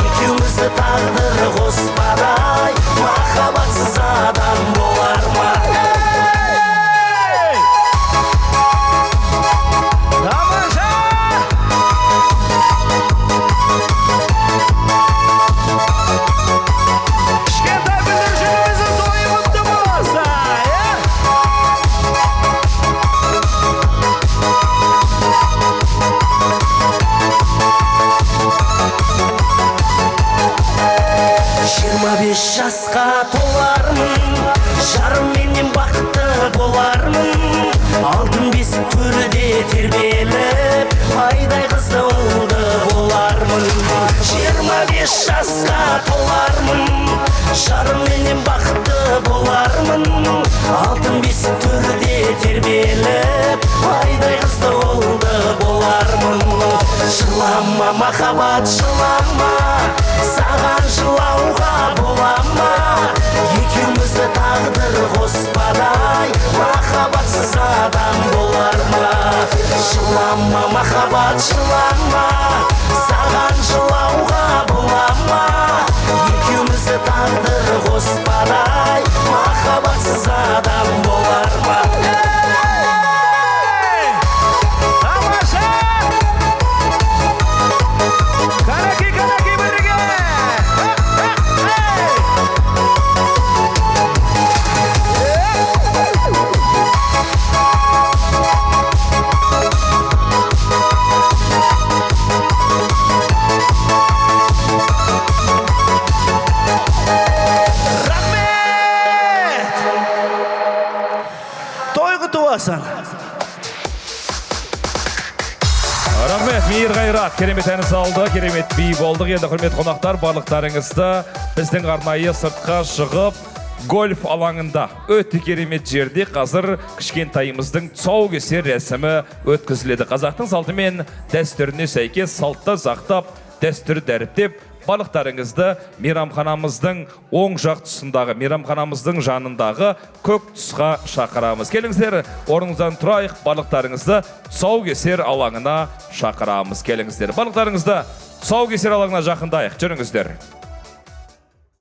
[SPEAKER 2] Екеумізді тағдыр қоспадай, махаббатсыз адам болар ма? Жасқа толармын, жарымменен бақытты болармын. Алтын бесік төрде тербеліп, айдай қызды ұлды болармын. 25 жасқа толармын, жарымменен бақытты болармын. Алтын бесік төрде тербеліп, айдай қызды ұлды болармын. Жылама махаббат жылама, саған жылауға болама. Екеумізді тағдыр қоспадай, махаббатсыз адам болар ма? Жылама махаббат жылама, саған жылауға болама. Екеумізді тағдыр қоспадай, махаббатсыз адам болар ма?
[SPEAKER 5] Рахмет, мейір қайрат, керемет әні салды, керемет би болдық. Енді құрмет қонақтар, барлықтарыңызды біздің арнайы сыртқа шығып, гольф алаңында өте керемет жерде қазір кішкентайымыздың тұсаукесер рәсімі өткізіледі. Қазақтың салты мен дәстүріне сәйкес салтта сақтап, дәстүр дәріптеп, балықтарыңызды мейрамханамыздың оң жақ тұсындағы, мейрамханамыздың жанындағы көк тұсқа шақырамыз. Келіңіздер, орныңыздан тұрайық, балықтарыңызды тұсаукесер алаңына шақырамыз. Келіңіздер, балықтарыңызды тұсаукесер алаңына жақындайық. Жүріңіздер.